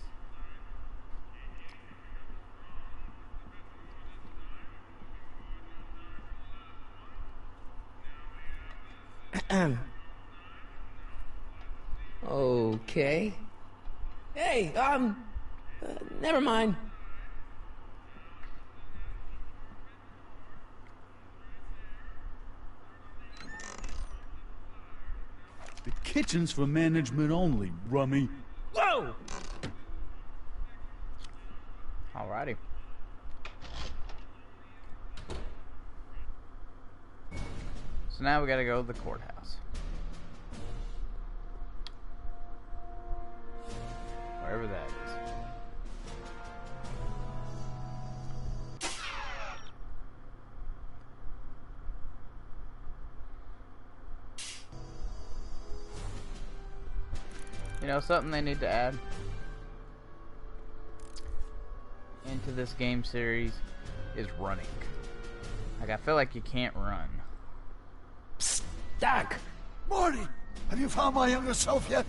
Speaker 2: Okay. Hey, never mind.
Speaker 10: The kitchen's for management only, rummy.
Speaker 2: Whoa!
Speaker 1: Alrighty. So now we gotta go to the courthouse. Wherever that is. You know, something they need to add into this game series is running. Like, I feel like you can't run.
Speaker 2: Psst, Doc!
Speaker 3: Marty, have you found my younger self yet?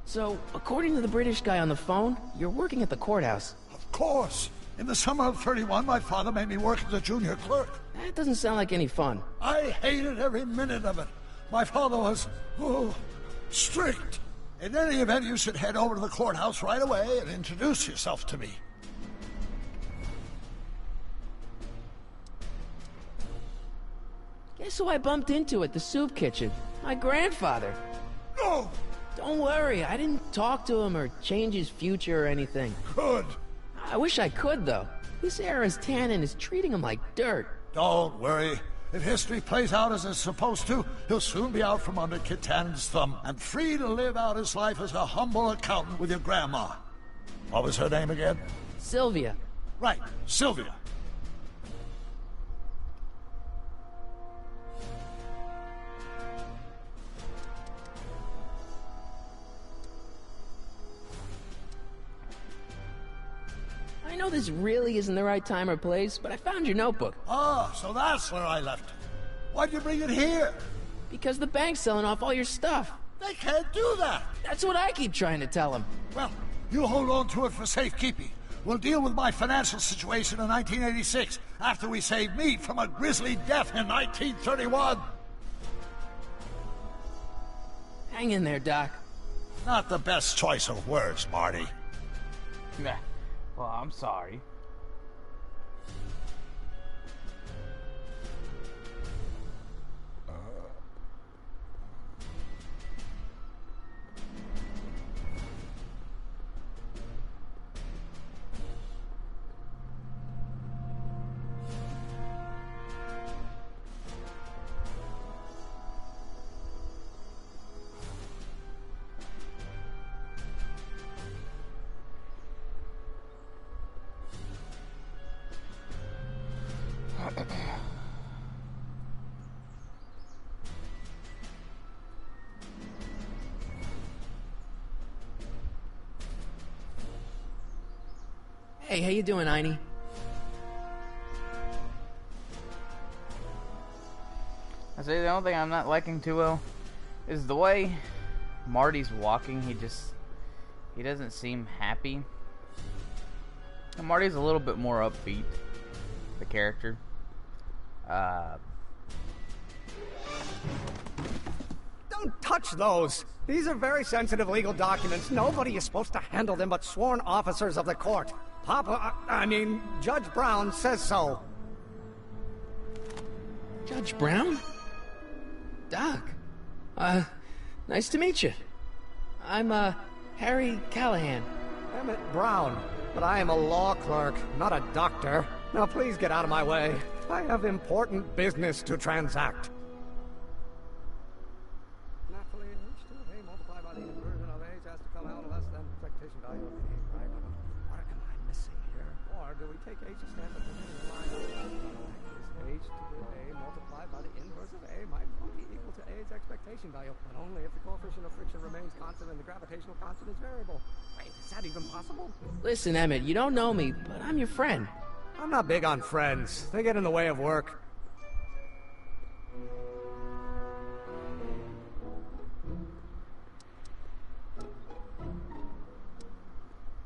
Speaker 2: So, according to the British guy on the phone, you're working at the courthouse.
Speaker 3: Of course. In the summer of '31, my father made me work as a junior clerk.
Speaker 2: That doesn't sound like any fun.
Speaker 3: I hated every minute of it. My father was, strict. In any event, you should head over to the courthouse right away and introduce yourself to me.
Speaker 2: Guess who I bumped into at the soup kitchen? My grandfather.
Speaker 3: No!
Speaker 2: Don't worry, I didn't talk to him or change his future or anything.
Speaker 3: Good.
Speaker 2: I wish I could, though. This era's tannin is treating him like dirt.
Speaker 3: Don't worry. If history plays out as it's supposed to, he'll soon be out from under Kit Tannen's thumb and free to live out his life as a humble accountant with your grandma. What was her name again?
Speaker 2: Sylvia.
Speaker 3: Right, Sylvia.
Speaker 2: I know this really isn't the right time or place, but I found your notebook.
Speaker 3: Ah, so that's where I left it. Why'd you bring it here?
Speaker 2: Because the bank's selling off all your stuff.
Speaker 3: They can't do that.
Speaker 2: That's what I keep trying to tell them.
Speaker 3: Well, you hold on to it for safekeeping. We'll deal with my financial situation in 1986 after we save me from a grisly death in 1931.
Speaker 2: Hang in there, Doc.
Speaker 3: Not the best choice of words, Marty.
Speaker 1: Nah. Well, I'm sorry.
Speaker 2: Hey, how you doing, Einie?
Speaker 1: I say the only thing I'm not liking too well is the way Marty's walking. He doesn't seem happy. And Marty's a little bit more upbeat, the character.
Speaker 13: Don't touch those! These are very sensitive legal documents. Nobody is supposed to handle them but sworn officers of the court. Judge Brown says so.
Speaker 2: Judge Brown? Doc. Nice to meet you. I'm, Harry Callahan.
Speaker 13: Emmett Brown. But I am a law clerk, not a doctor. Now please get out of my way. I have important business to transact. Naturally, H2A multiplied by the inversion of H has to come out less than expectation value of A, right? What am I missing here? Or do we take H as standard for the line? Is H to the A multiplied by the inverse of A might be equal to A's expectation value, but only if the coefficient of friction remains constant and the gravitational constant is variable. Wait, is that even possible?
Speaker 2: Listen, Emmett, you don't know me, but I'm your friend.
Speaker 13: I'm not big on friends. They get in the way of work.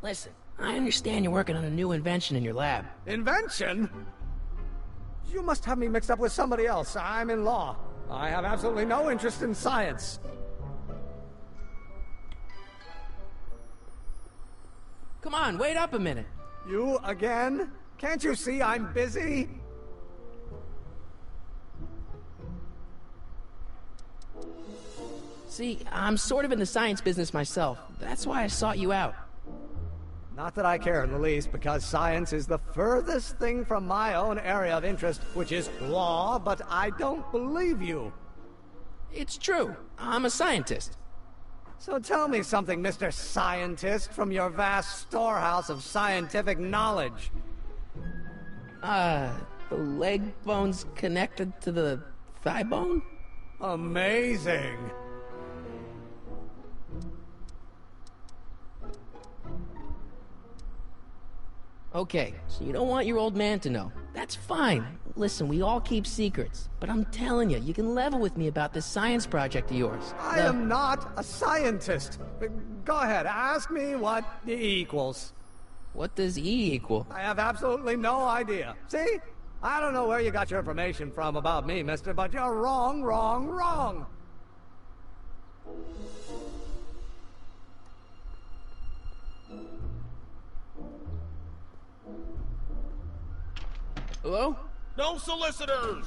Speaker 2: Listen, I understand you're working on a new invention in your lab.
Speaker 13: Invention? You must have me mixed up with somebody else. I'm in law. I have absolutely no interest in science.
Speaker 2: Come on, wait up a minute.
Speaker 13: You again? Can't you see I'm busy?
Speaker 2: See, I'm sort of in the science business myself. That's why I sought you out.
Speaker 13: Not that I care in the least, because science is the furthest thing from my own area of interest, which is law, but I don't believe you.
Speaker 2: It's true. I'm a scientist.
Speaker 13: So tell me something, Mr. Scientist, from your vast storehouse of scientific knowledge.
Speaker 2: The leg bone's connected to the thigh bone?
Speaker 13: Amazing!
Speaker 2: Okay, so you don't want your old man to know. That's fine. Listen, we all keep secrets. But I'm telling you, you can level with me about this science project of yours.
Speaker 13: I am not a scientist. Go ahead, ask me what E equals.
Speaker 2: What does E equal?
Speaker 13: I have absolutely no idea. See? I don't know where you got your information from about me, mister, but you're wrong, wrong, wrong!
Speaker 2: Hello?
Speaker 14: No solicitors!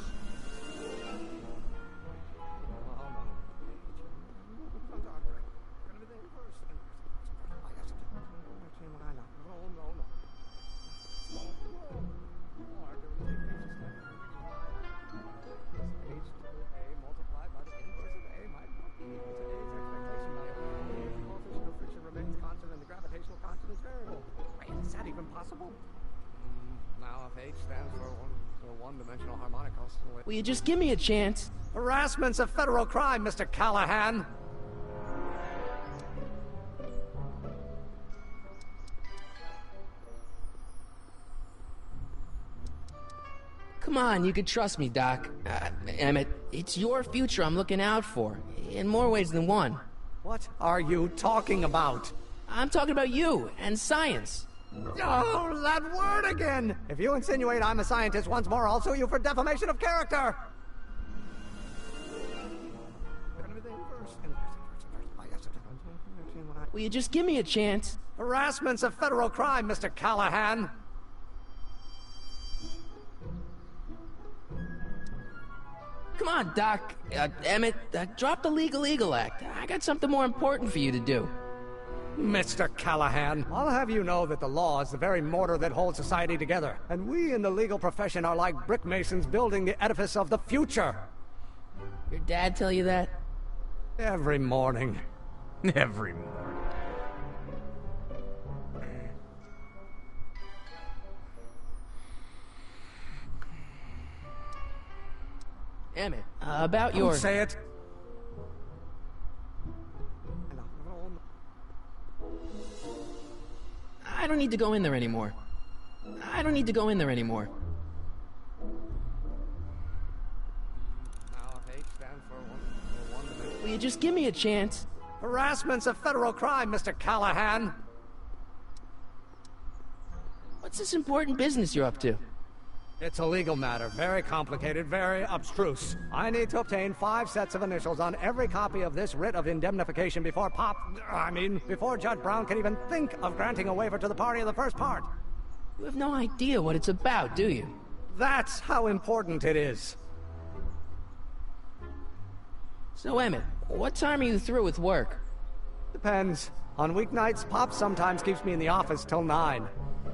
Speaker 13: Is that even possible? Now, if H stands for one-dimensional harmonic oscillator...
Speaker 2: Will you just give me a chance?
Speaker 13: Harassment's a federal crime, Mr. Callahan!
Speaker 2: Come on, you can trust me, Doc. Emmett, it's your future I'm looking out for, in more ways than one.
Speaker 13: What are you talking about?
Speaker 2: I'm talking about you and science.
Speaker 13: Oh, that word again! If you insinuate I'm a scientist once more, I'll sue you for defamation of character!
Speaker 2: Will you just give me a chance?
Speaker 13: Harassment's a federal crime, Mr. Callahan!
Speaker 2: Come on, Doc. Emmett, drop the Legal Eagle Act. I got something more important for you to do.
Speaker 13: Mr. Callahan, I'll have you know that the law is the very mortar that holds society together, and we in the legal profession are like brick masons building the edifice of the future.
Speaker 2: Your dad tell you that?
Speaker 13: Every morning.
Speaker 1: Every morning.
Speaker 2: Emmett, about your...
Speaker 13: Don't say it!
Speaker 2: I don't need to go in there anymore. I don't need to go in there anymore.
Speaker 13: Now, if H stands for one...
Speaker 2: Will you just give me a chance?
Speaker 13: Harassment's a federal crime, Mr. Callahan!
Speaker 2: What's this important business you're up to?
Speaker 13: It's a legal matter, very complicated, very abstruse. I need to obtain 5 sets of initials on every copy of this writ of indemnification before before Judge Brown can even think of granting a waiver to the party of the first part.
Speaker 2: You have no idea what it's about, do you?
Speaker 13: That's how important it is.
Speaker 2: So, Emmett, what time are you through with work?
Speaker 13: Depends. On weeknights, Pop sometimes keeps me in the office till 9.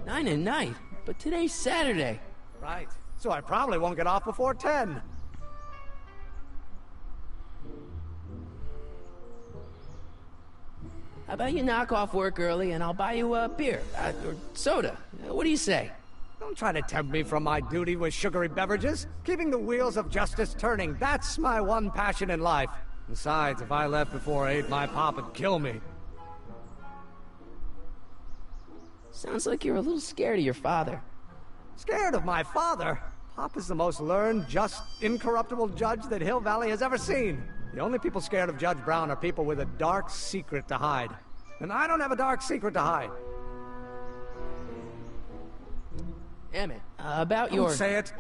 Speaker 2: 9 at night? But today's Saturday.
Speaker 13: Right. So I probably won't get off before 10.
Speaker 2: How about you knock off work early and I'll buy you a beer, or soda. What do you say?
Speaker 13: Don't try to tempt me from my duty with sugary beverages. Keeping the wheels of justice turning, that's my one passion in life. Besides, if I left before 8, my pop would kill me.
Speaker 2: Sounds like you're a little scared of your father.
Speaker 13: Scared of my father? Pop is the most learned, just, incorruptible judge that Hill Valley has ever seen. The only people scared of Judge Brown are people with a dark secret to hide. And I don't have a dark secret to hide.
Speaker 2: Emmett, about your...
Speaker 13: Don't say it!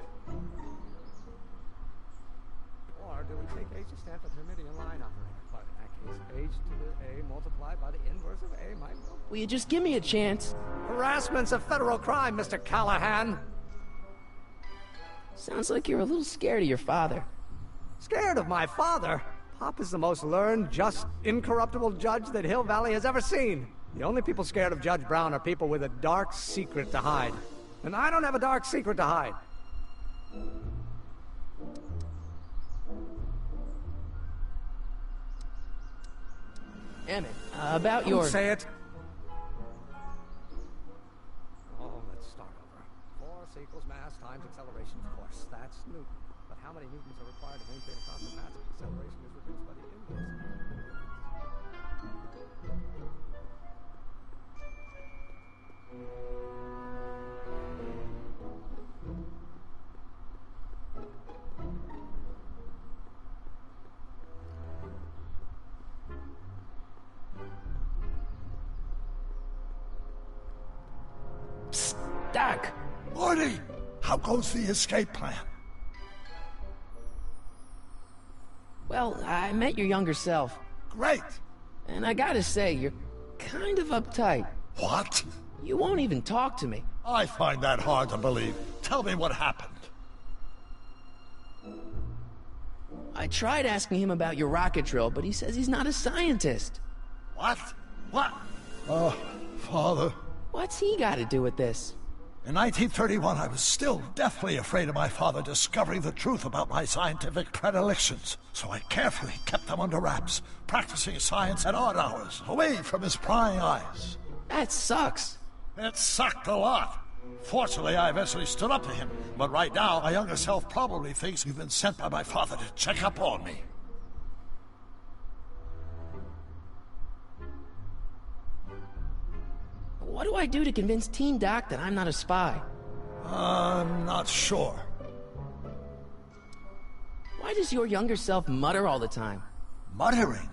Speaker 13: Or do we take H to stand for the Hermitian line operator? But in that case, H to the A multiplied by the inverse of A might...
Speaker 2: Will you just give me a chance?
Speaker 13: Harassment's a federal crime, Mr. Callahan.
Speaker 2: Sounds like you're a little scared of your father.
Speaker 13: Scared of my father? Pop is the most learned, just, incorruptible judge that Hill Valley has ever seen. The only people scared of Judge Brown are people with a dark secret to hide. And I don't have a dark secret to hide.
Speaker 2: Emmett, about your...
Speaker 13: Don't say it! Oh, let's start over. Force equals mass times acceleration, of course. That's Newton. But how many newtons are required to maintain a constant mass if acceleration is reduced by the inverse?
Speaker 2: Psst, Doc!
Speaker 3: Morty! How goes the escape plan?
Speaker 2: Well, I met your younger self.
Speaker 3: Great!
Speaker 2: And I gotta say, you're kind of uptight.
Speaker 3: What?
Speaker 2: You won't even talk to me.
Speaker 3: I find that hard to believe. Tell me what happened.
Speaker 2: I tried asking him about your rocket drill, but he says he's not a scientist.
Speaker 3: What? What? Oh, Father.
Speaker 2: What's he got to do with this?
Speaker 3: In 1931, I was still deathly afraid of my father discovering the truth about my scientific predilections, so I carefully kept them under wraps, practicing science at odd hours, away from his prying eyes.
Speaker 2: That sucks.
Speaker 3: It sucked a lot. Fortunately, I eventually stood up to him, but right now, my younger self probably thinks you've been sent by my father to check up on me.
Speaker 2: What do I do to convince Teen Doc that I'm not a spy?
Speaker 3: I'm not sure.
Speaker 2: Why does your younger self mutter all the time?
Speaker 3: Muttering?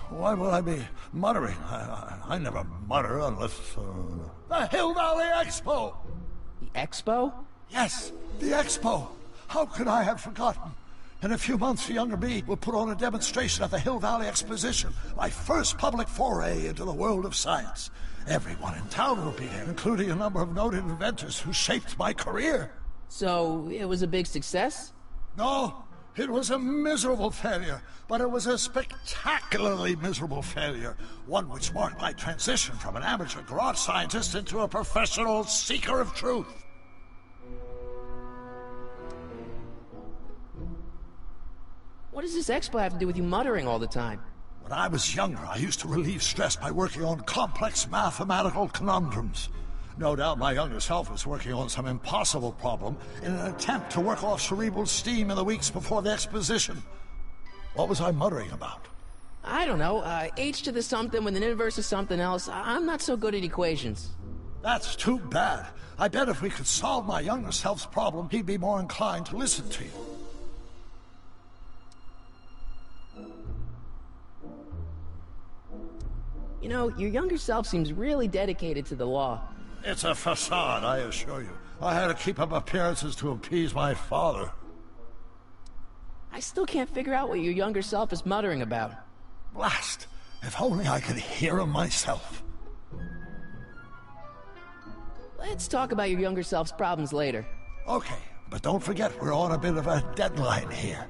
Speaker 3: Why would I be muttering? I never mutter unless... The Hill Valley Expo!
Speaker 2: The Expo?
Speaker 3: Yes, the Expo! How could I have forgotten? In a few months, younger me will put on a demonstration at the Hill Valley Exposition, my first public foray into the world of science. Everyone in town will be there, including a number of noted inventors who shaped my career.
Speaker 2: So, it was a big success?
Speaker 3: No, it was a miserable failure, but it was a spectacularly miserable failure, one which marked my transition from an amateur garage scientist into a professional seeker of truth.
Speaker 2: What does this expo have to do with you muttering all the time?
Speaker 3: When I was younger, I used to relieve stress by working on complex mathematical conundrums. No doubt my younger self was working on some impossible problem in an attempt to work off cerebral steam in the weeks before the exposition. What was I muttering about?
Speaker 2: I don't know. H to the something with an inverse of something else. I'm not so good at equations.
Speaker 3: That's too bad. I bet if we could solve my younger self's problem, he'd be more inclined to listen to you.
Speaker 2: You know, your younger self seems really dedicated to the law.
Speaker 3: It's a facade, I assure you. I had to keep up appearances to appease my father.
Speaker 2: I still can't figure out what your younger self is muttering about.
Speaker 3: Blast! If only I could hear him myself.
Speaker 2: Let's talk about your younger self's problems later.
Speaker 3: Okay, but don't forget we're on a bit of a deadline here.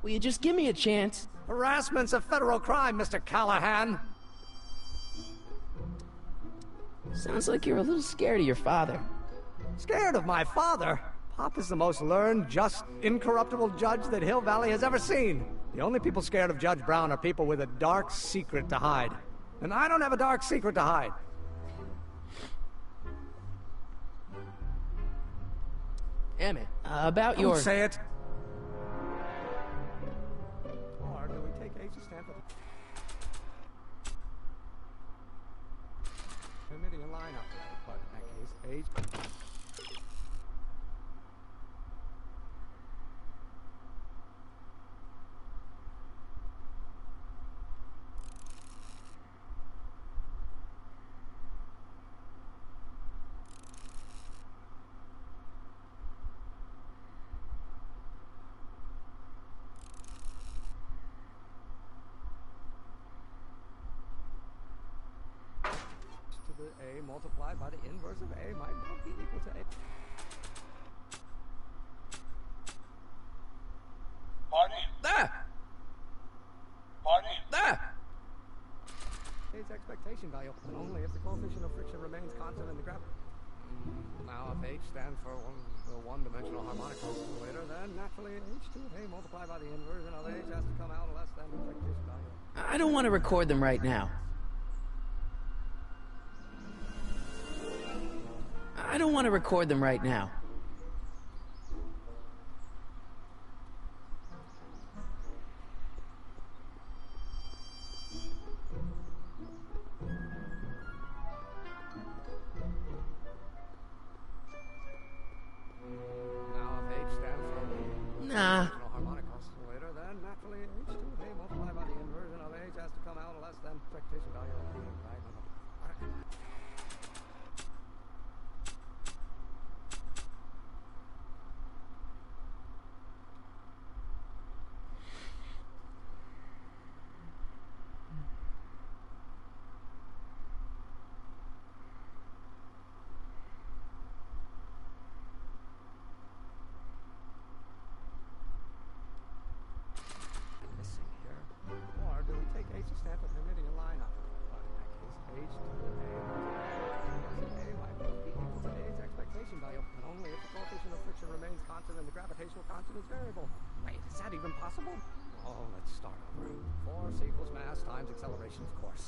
Speaker 2: Will you just give me a chance?
Speaker 13: Harassment's a federal crime, Mr. Callahan.
Speaker 2: Sounds like you're a little scared of your father.
Speaker 13: Scared of my father? Pop is the most learned, just, incorruptible judge that Hill Valley has ever seen. The only people scared of Judge Brown are people with a dark secret to hide. And I don't have a dark secret to hide.
Speaker 2: Emmett, about your...
Speaker 13: Don't say it. Or do we take H's stand for committing a lineup? But in that case, H... A multiplied by the inverse of A might well be equal to A.
Speaker 3: Marty?
Speaker 2: Ah!
Speaker 3: Marty?
Speaker 2: Ah!
Speaker 13: Its expectation value, and only if the coefficient of friction remains constant in the graph. Now, if H stands for the one-dimensional harmonic oscillator, then naturally H2 of A multiplied by the inversion of H has to come out less than the expectation value.
Speaker 2: I don't want to record them right now. I don't want to record them right now.
Speaker 13: Now, if H stands for
Speaker 2: Nah.
Speaker 13: harmonic oscillator, then naturally H2 of A multiplied by the inversion of H has to come out less than expectation value of B, right?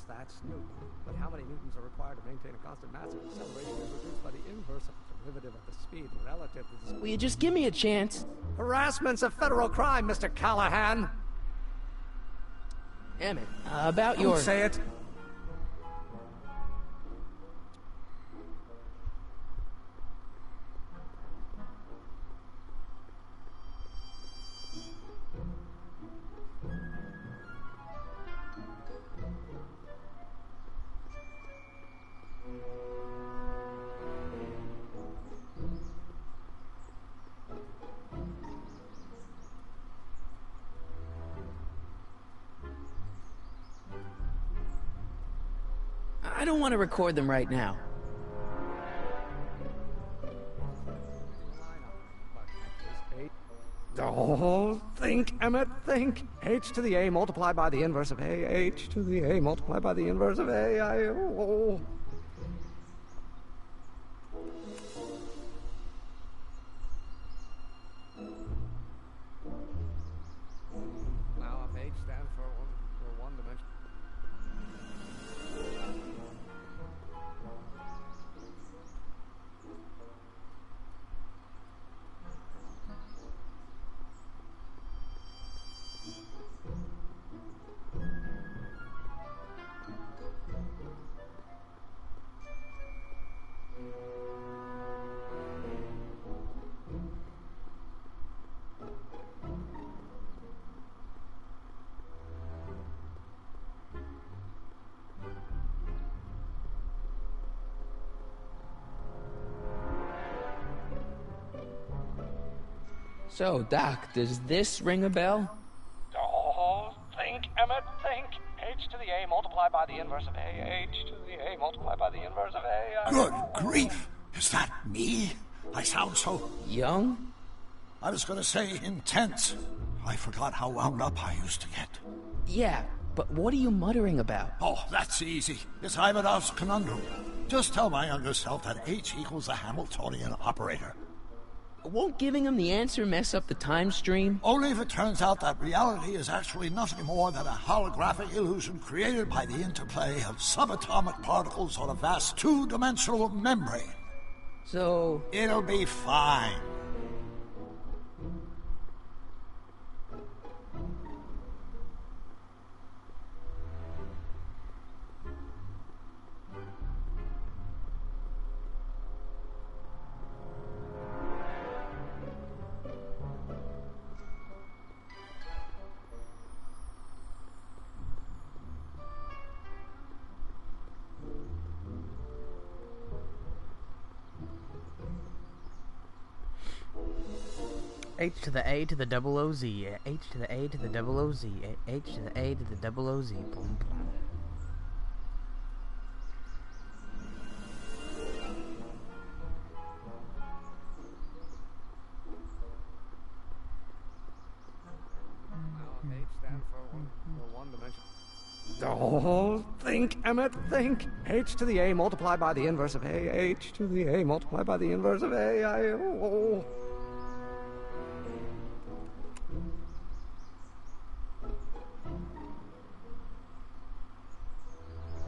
Speaker 13: That's Newton. But how many newtons are required to maintain a constant mass if acceleration is reduced by the inverse of the derivative of the speed relative to the...
Speaker 2: Will you just give me a chance?
Speaker 13: Harassment's a federal crime, Mr. Callahan.
Speaker 2: Emmett, about your...
Speaker 13: Don't say it.
Speaker 2: I don't want to record them right now.
Speaker 13: Oh, Oh, think, Emmett, think. H to the A multiplied by the inverse of A. H to the A multiplied by the inverse of A. Now, if H stands for one dimension.
Speaker 2: So, Doc, does this ring a bell?
Speaker 13: Oh, think, Emmett, think. H to the A multiplied by the inverse of A. H to the A multiplied by the inverse of A.
Speaker 3: Good grief! Is that me? I sound so...
Speaker 2: young?
Speaker 3: I was going to say intense. I forgot how wound up I used to get.
Speaker 2: Yeah, but what are you muttering about?
Speaker 3: Oh, that's easy. It's Ivanov's conundrum. Just tell my younger self that H equals the Hamiltonian operator.
Speaker 2: Won't giving him the answer mess up the time stream?
Speaker 3: Only if it turns out that reality is actually nothing more than a holographic illusion created by the interplay of subatomic particles on a vast two-dimensional membrane.
Speaker 2: So...
Speaker 3: it'll be fine.
Speaker 1: H to the A to the double O Z. H to the A to the double O Z. H to the A to the double O Z. Boom, boom.
Speaker 13: H stands for one dimension. Oh, think, Emmett, think. H to the A multiplied by the inverse of A. H to the A multiplied by the inverse of A.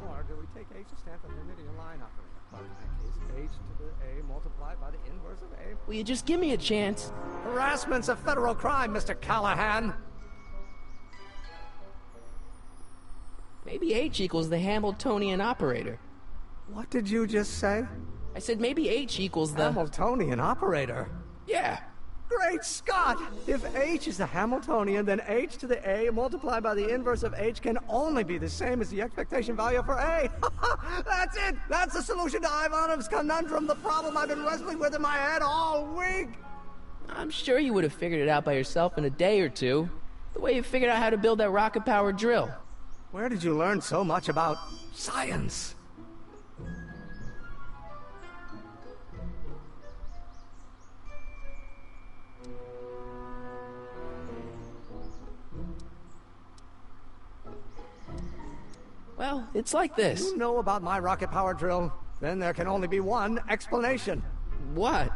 Speaker 13: Or do we take H to stand for the linear line operator? But in that case, H to the A multiplied by the inverse of A.
Speaker 2: Will you just give me a chance?
Speaker 13: Harassment's a federal crime, Mr. Callahan.
Speaker 2: Maybe H equals the Hamiltonian operator.
Speaker 13: What did you just say?
Speaker 2: I said maybe H equals the...
Speaker 13: Hamiltonian operator?
Speaker 2: Yeah.
Speaker 13: Great Scott! If H is the Hamiltonian, then H to the A multiplied by the inverse of H can only be the same as the expectation value for A. That's it! That's the solution to Ivanov's conundrum, the problem I've been wrestling with in my head all week!
Speaker 2: I'm sure you would have figured it out by yourself in a day or two. The way you figured out how to build that rocket-powered drill.
Speaker 13: Where did you learn so much about science?
Speaker 2: Well, it's like this.
Speaker 13: You know about my rocket power drill? Then there can only be one explanation.
Speaker 2: What?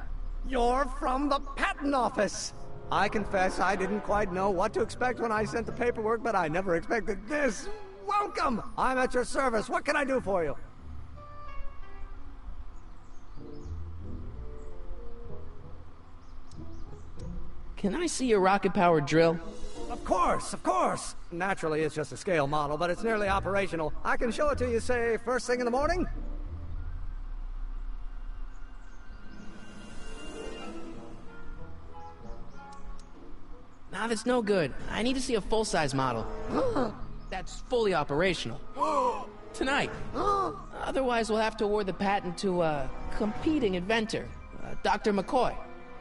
Speaker 13: You're from the patent office. I confess I didn't quite know what to expect when I sent the paperwork, but I never expected this. Welcome! I'm at your service. What can I do for you?
Speaker 2: Can I see your rocket-powered drill?
Speaker 13: Of course, of course. Naturally, it's just a scale model, but it's nearly operational. I can show it to you, say, first thing in the morning?
Speaker 2: Nah, that's no good. I need to see a full-size model. That's fully operational. Tonight. Otherwise, we'll have to award the patent to a competing inventor, Dr. McCoy.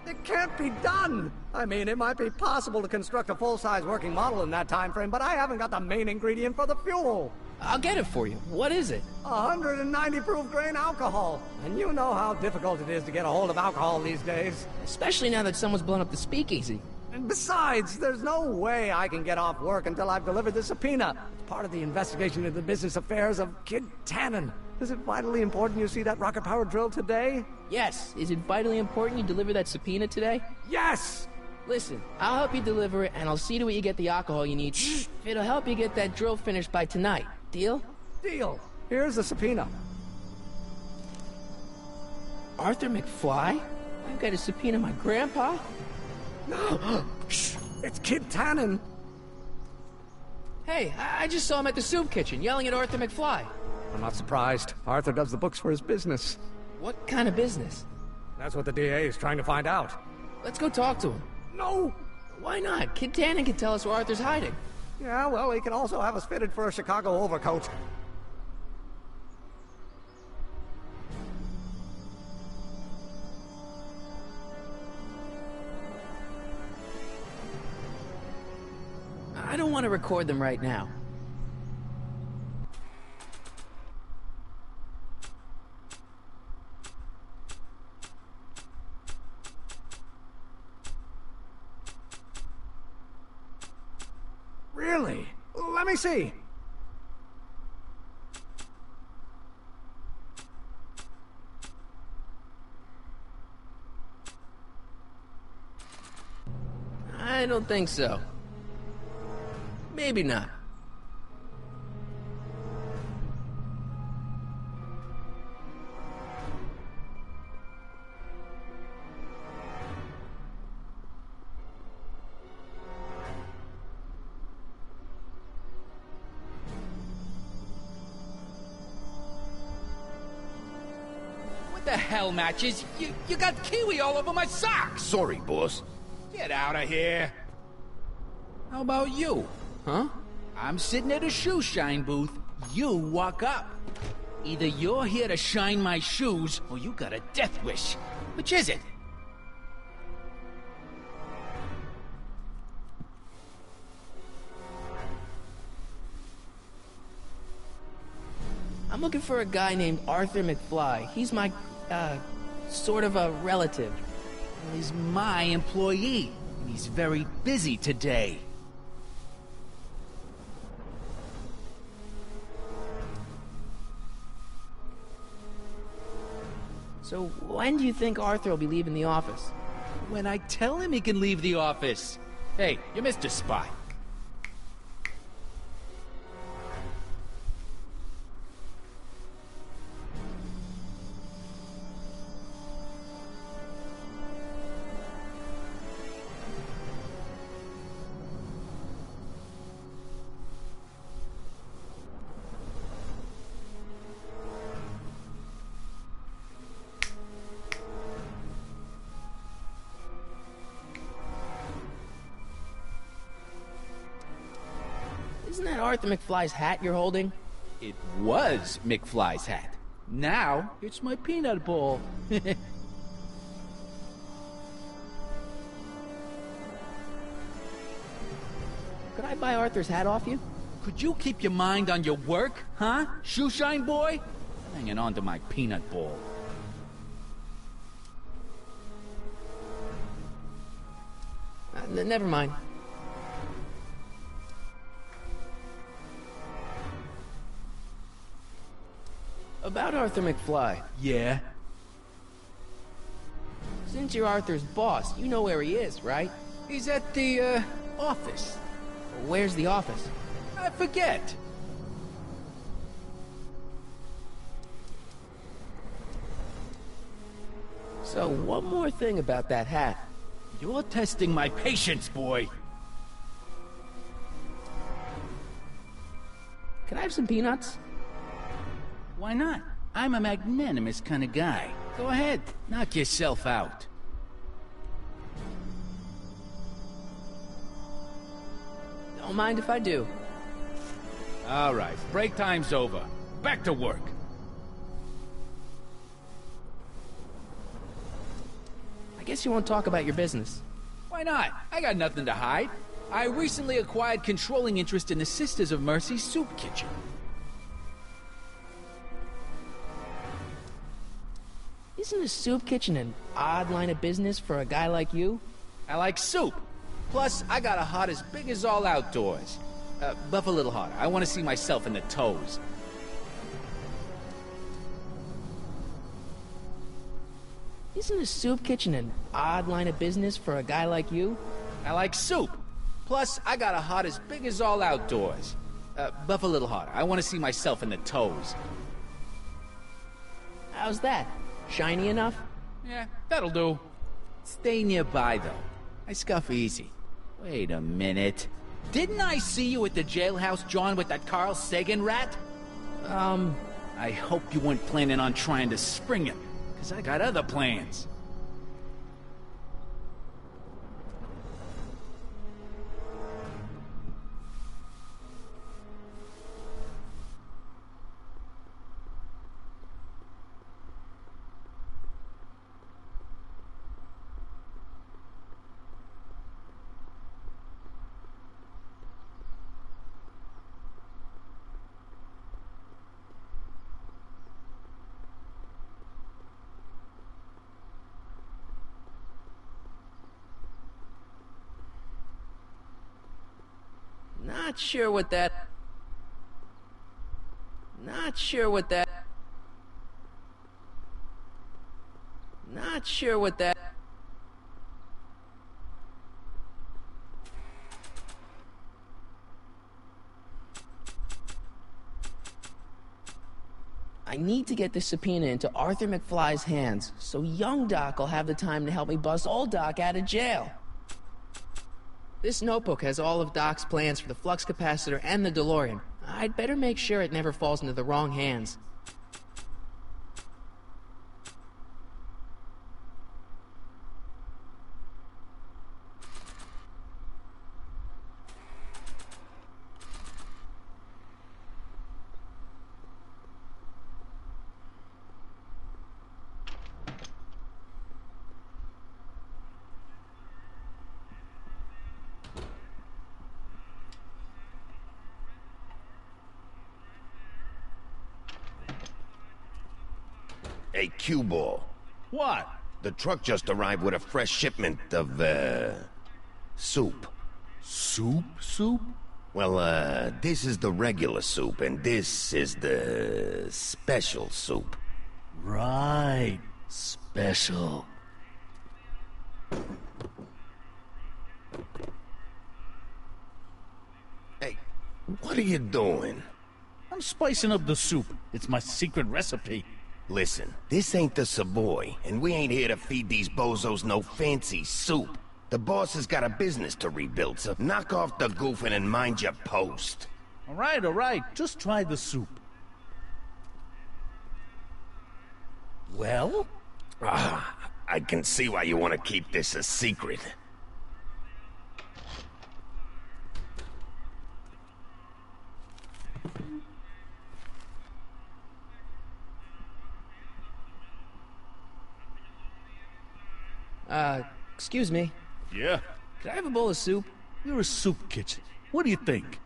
Speaker 13: It can't be done! I mean, it might be possible to construct a full-size working model in that time frame, but I haven't got the main ingredient for the fuel.
Speaker 2: I'll get it for you. What is it?
Speaker 13: 190 proof grain alcohol. And you know how difficult it is to get a hold of alcohol these days.
Speaker 2: Especially now that someone's blown up the speakeasy.
Speaker 13: And besides, there's no way I can get off work until I've delivered the subpoena. It's part of the investigation into the business affairs of Kid Tannen. Is it vitally important you see that rocket-powered drill today?
Speaker 2: Yes. Is it vitally important you deliver that subpoena today?
Speaker 13: Yes!
Speaker 2: Listen, I'll help you deliver it, and I'll see to it you get the alcohol you need. It'll help you get that drill finished by tonight. Deal?
Speaker 13: Deal. Here's the subpoena.
Speaker 2: Arthur McFly? I've got to subpoena my grandpa?
Speaker 13: No! Shh! It's Kid Tannen!
Speaker 2: Hey, I just saw him at the soup kitchen, yelling at Arthur McFly.
Speaker 13: I'm not surprised. Arthur does the books for his business.
Speaker 2: What kind of business?
Speaker 13: That's what the DA is trying to find out.
Speaker 2: Let's go talk to him.
Speaker 13: No!
Speaker 2: Why not? Kid Tannen can tell us where Arthur's hiding.
Speaker 13: Yeah, well, he can also have us fitted for a Chicago overcoat.
Speaker 2: I don't want to record them right now.
Speaker 13: Really? Let me see.
Speaker 2: I don't think so. Maybe not.
Speaker 11: What the hell, Matches? You got kiwi all over my socks!
Speaker 14: Sorry, boss.
Speaker 11: Get out of here. How about you?
Speaker 2: Huh?
Speaker 11: I'm sitting at a shoe shine booth. You walk up. Either you're here to shine my shoes, or you got a death wish. Which is it?
Speaker 2: I'm looking for a guy named Arthur McFly. He's my, sort of a relative.
Speaker 11: Well, he's my employee. And he's very busy today.
Speaker 2: So when do you think Arthur will be leaving the office?
Speaker 11: When I tell him he can leave the office. Hey, you're Mr. Spy.
Speaker 2: Isn't that Arthur McFly's hat you're holding?
Speaker 11: It was McFly's hat. Now, it's my peanut bowl.
Speaker 2: Could I buy Arthur's hat off you?
Speaker 11: Could you keep your mind on your work, huh? Shoeshine boy? I'm hanging on to my peanut bowl.
Speaker 2: Never mind. About Arthur McFly.
Speaker 11: Yeah?
Speaker 2: Since you're Arthur's boss, you know where he is, right?
Speaker 11: He's at the, office.
Speaker 2: Where's the office?
Speaker 11: I forget.
Speaker 2: So, one more thing about that hat.
Speaker 11: You're testing my patience, boy.
Speaker 2: Can I have some peanuts?
Speaker 11: Why not? I'm a magnanimous kind of guy. Go ahead, knock yourself out.
Speaker 2: Don't mind if I do.
Speaker 11: All right, break time's over. Back to work.
Speaker 2: I guess you won't talk about your business.
Speaker 11: Why not? I got nothing to hide. I recently acquired controlling interest in the Sisters of Mercy soup kitchen.
Speaker 2: Isn't a soup kitchen an odd line of business for a guy like you?
Speaker 11: I like soup. Plus, I got a heart as big as all outdoors. Buff a little harder. I want to see myself in the toes.
Speaker 2: Isn't a soup kitchen an odd line of business for a guy like you?
Speaker 11: I like soup. Plus, I got a heart as big as all outdoors. Buff a little harder. I want to see myself in the toes.
Speaker 2: How's that? Shiny enough?
Speaker 11: Yeah, that'll do. Stay nearby, though. I scuff easy. Wait a minute. Didn't I see you at the jailhouse, John, with that Carl Sagan rat? I hope you weren't planning on trying to spring him, because I got other plans.
Speaker 2: Not sure what that... Not sure what that... Not sure what that... I need to get this subpoena into Arthur McFly's hands, so young Doc will have the time to help me bust old Doc out of jail. This notebook has all of Doc's plans for the flux capacitor and the DeLorean. I'd better make sure it never falls into the wrong hands.
Speaker 14: Hey, Q-Ball.
Speaker 10: What?
Speaker 14: The truck just arrived with a fresh shipment of, soup.
Speaker 10: Soup?
Speaker 14: Well, this is the regular soup, and this is the special soup.
Speaker 10: Right. Special.
Speaker 14: Hey, what are you doing?
Speaker 10: I'm spicing up the soup. It's my secret recipe.
Speaker 14: Listen, this ain't the Savoy, and we ain't here to feed these bozos no fancy soup. The boss has got a business to rebuild, so knock off the goofing and mind your post.
Speaker 10: All right. Just try the soup. Well?
Speaker 14: I can see why you want to keep this a secret.
Speaker 2: Excuse me.
Speaker 10: Yeah?
Speaker 2: Could I have a bowl of soup?
Speaker 10: You're a soup kitchen. What do you think?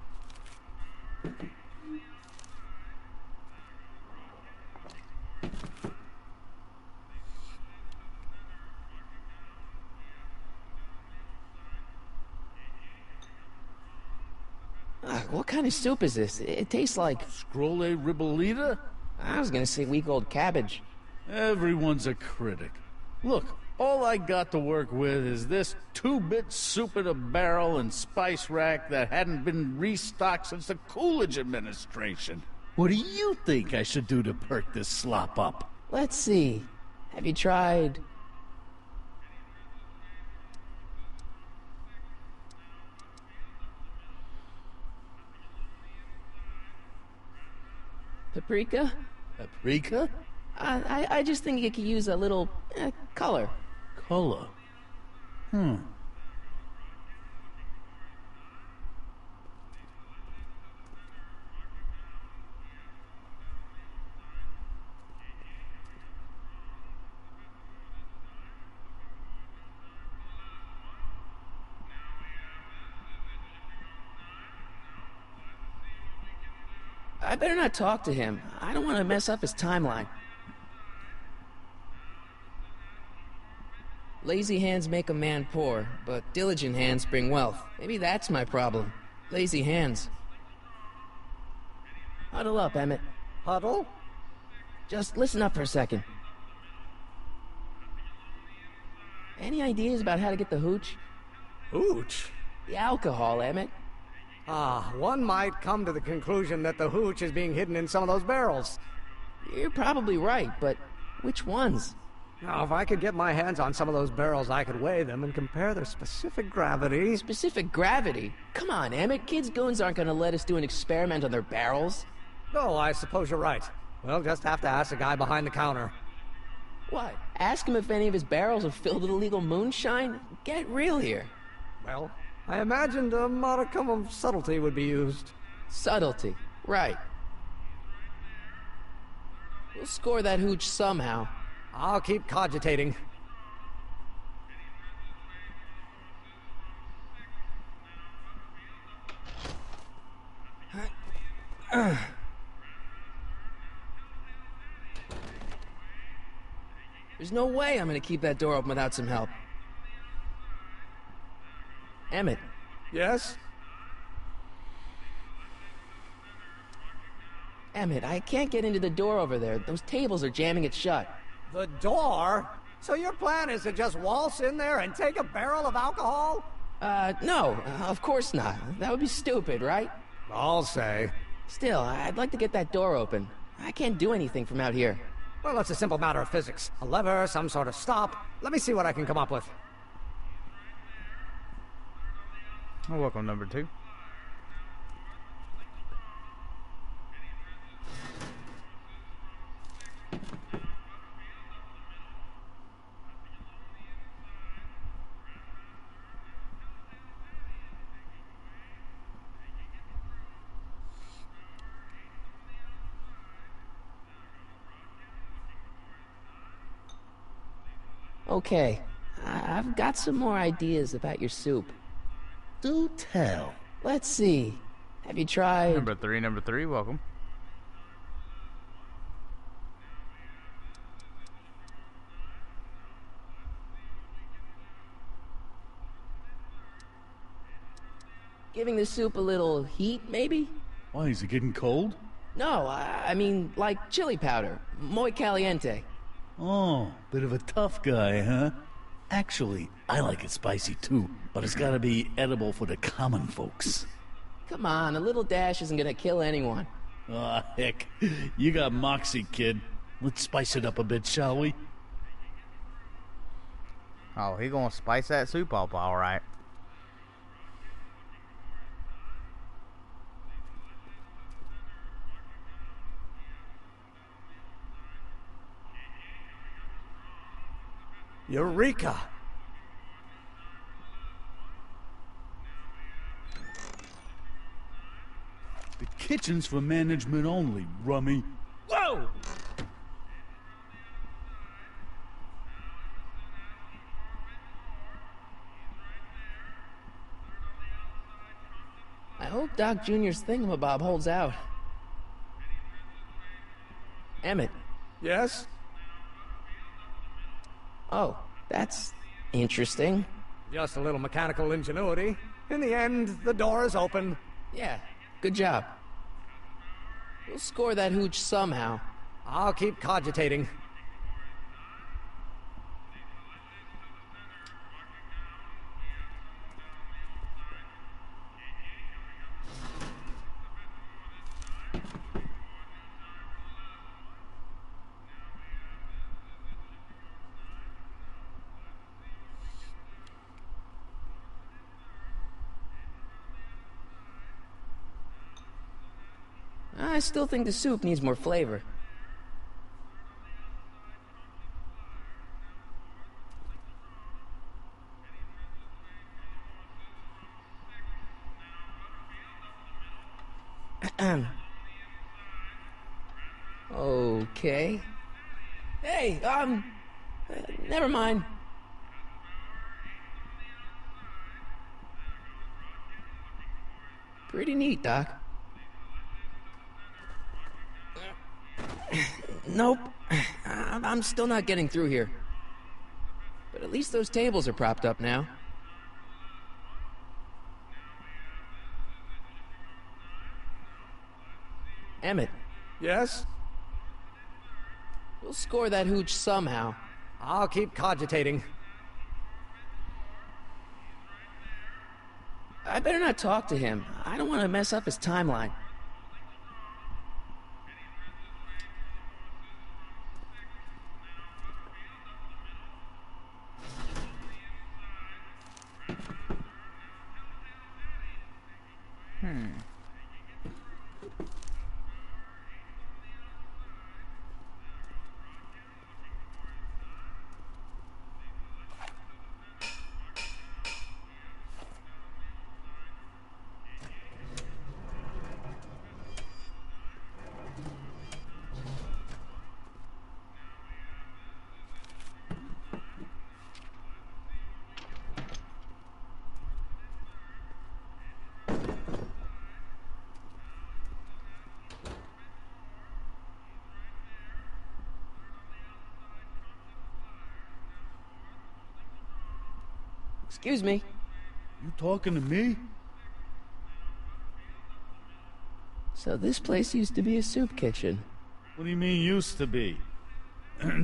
Speaker 2: What kind of soup is this? It tastes like...
Speaker 10: Scrolle ribollita?
Speaker 2: I was gonna say week-old cabbage.
Speaker 10: Everyone's a critic. Look, all I got to work with is this 2-bit soup in a barrel and spice rack that hadn't been restocked since the Coolidge administration. What do you think I should do to perk this slop up?
Speaker 2: Let's see. Have you tried... paprika?
Speaker 10: Paprika?
Speaker 2: I just think it could use a little color.
Speaker 10: Color?
Speaker 2: I better not talk to him. I don't want to mess up his timeline. Lazy hands make a man poor, but diligent hands bring wealth. Maybe that's my problem. Lazy hands. Huddle up, Emmett.
Speaker 13: Huddle?
Speaker 2: Just listen up for a second. Any ideas about how to get the hooch?
Speaker 13: Hooch?
Speaker 2: The alcohol, Emmett.
Speaker 13: One might come to the conclusion that the hooch is being hidden in some of those barrels.
Speaker 2: You're probably right, but which ones?
Speaker 13: Now, if I could get my hands on some of those barrels, I could weigh them and compare their specific gravity.
Speaker 2: Specific gravity? Come on, Emmett. Kids' goons aren't gonna let us do an experiment on their barrels.
Speaker 13: No, I suppose you're right. We'll just have to ask the guy behind the counter.
Speaker 2: What? Ask him if any of his barrels are filled with illegal moonshine? Get real here.
Speaker 13: Well, I imagined a modicum of subtlety would be used.
Speaker 2: Subtlety. Right. We'll score that hooch somehow.
Speaker 13: I'll keep cogitating.
Speaker 2: There's no way I'm gonna keep that door open without some help. Emmett.
Speaker 13: Yes?
Speaker 2: Emmett, I can't get into the door over there. Those tables are jamming it shut.
Speaker 13: The door? So your plan is to just waltz in there and take a barrel of alcohol?
Speaker 2: No, of course not. That would be stupid, right?
Speaker 13: I'll say.
Speaker 2: Still, I'd like to get that door open. I can't do anything from out here.
Speaker 13: Well, it's a simple matter of physics. A lever, some sort of stop. Let me see what I can come up with.
Speaker 1: Oh, welcome, number 2.
Speaker 2: Okay, I've got some more ideas about your soup.
Speaker 10: Do tell.
Speaker 2: Let's see. Have you tried...
Speaker 1: Number 3, welcome.
Speaker 2: Giving the soup a little heat, maybe?
Speaker 10: Why, is it getting cold?
Speaker 2: No, I mean, like chili powder. Muy caliente.
Speaker 10: Oh, bit of a tough guy, huh? Actually, I like it spicy too, but it's gotta be edible for the common folks.
Speaker 2: Come on, a little dash isn't gonna kill anyone.
Speaker 10: Aw, heck. You got moxie, kid. Let's spice it up a bit, shall we?
Speaker 1: Oh, he gonna spice that soup up all right.
Speaker 13: Eureka!
Speaker 10: The kitchen's for management only, rummy.
Speaker 2: Whoa! I hope Doc Jr.'s thingamabob holds out. Emmett.
Speaker 13: Yes?
Speaker 2: Oh, that's interesting.
Speaker 13: Just a little mechanical ingenuity. In the end, the door is open.
Speaker 2: Yeah, good job. We'll score that hooch somehow.
Speaker 13: I'll keep cogitating.
Speaker 2: I still think the soup needs more flavor. Okay. Hey, never mind. Pretty neat, Doc. Nope. I'm still not getting through here. But at least those tables are propped up now. Emmett.
Speaker 13: Yes?
Speaker 2: We'll score that hooch somehow.
Speaker 13: I'll keep cogitating.
Speaker 2: I better not talk to him. I don't want to mess up his timeline. Excuse me.
Speaker 10: You talking to me?
Speaker 2: So this place used to be a soup kitchen.
Speaker 10: What do you mean used to be?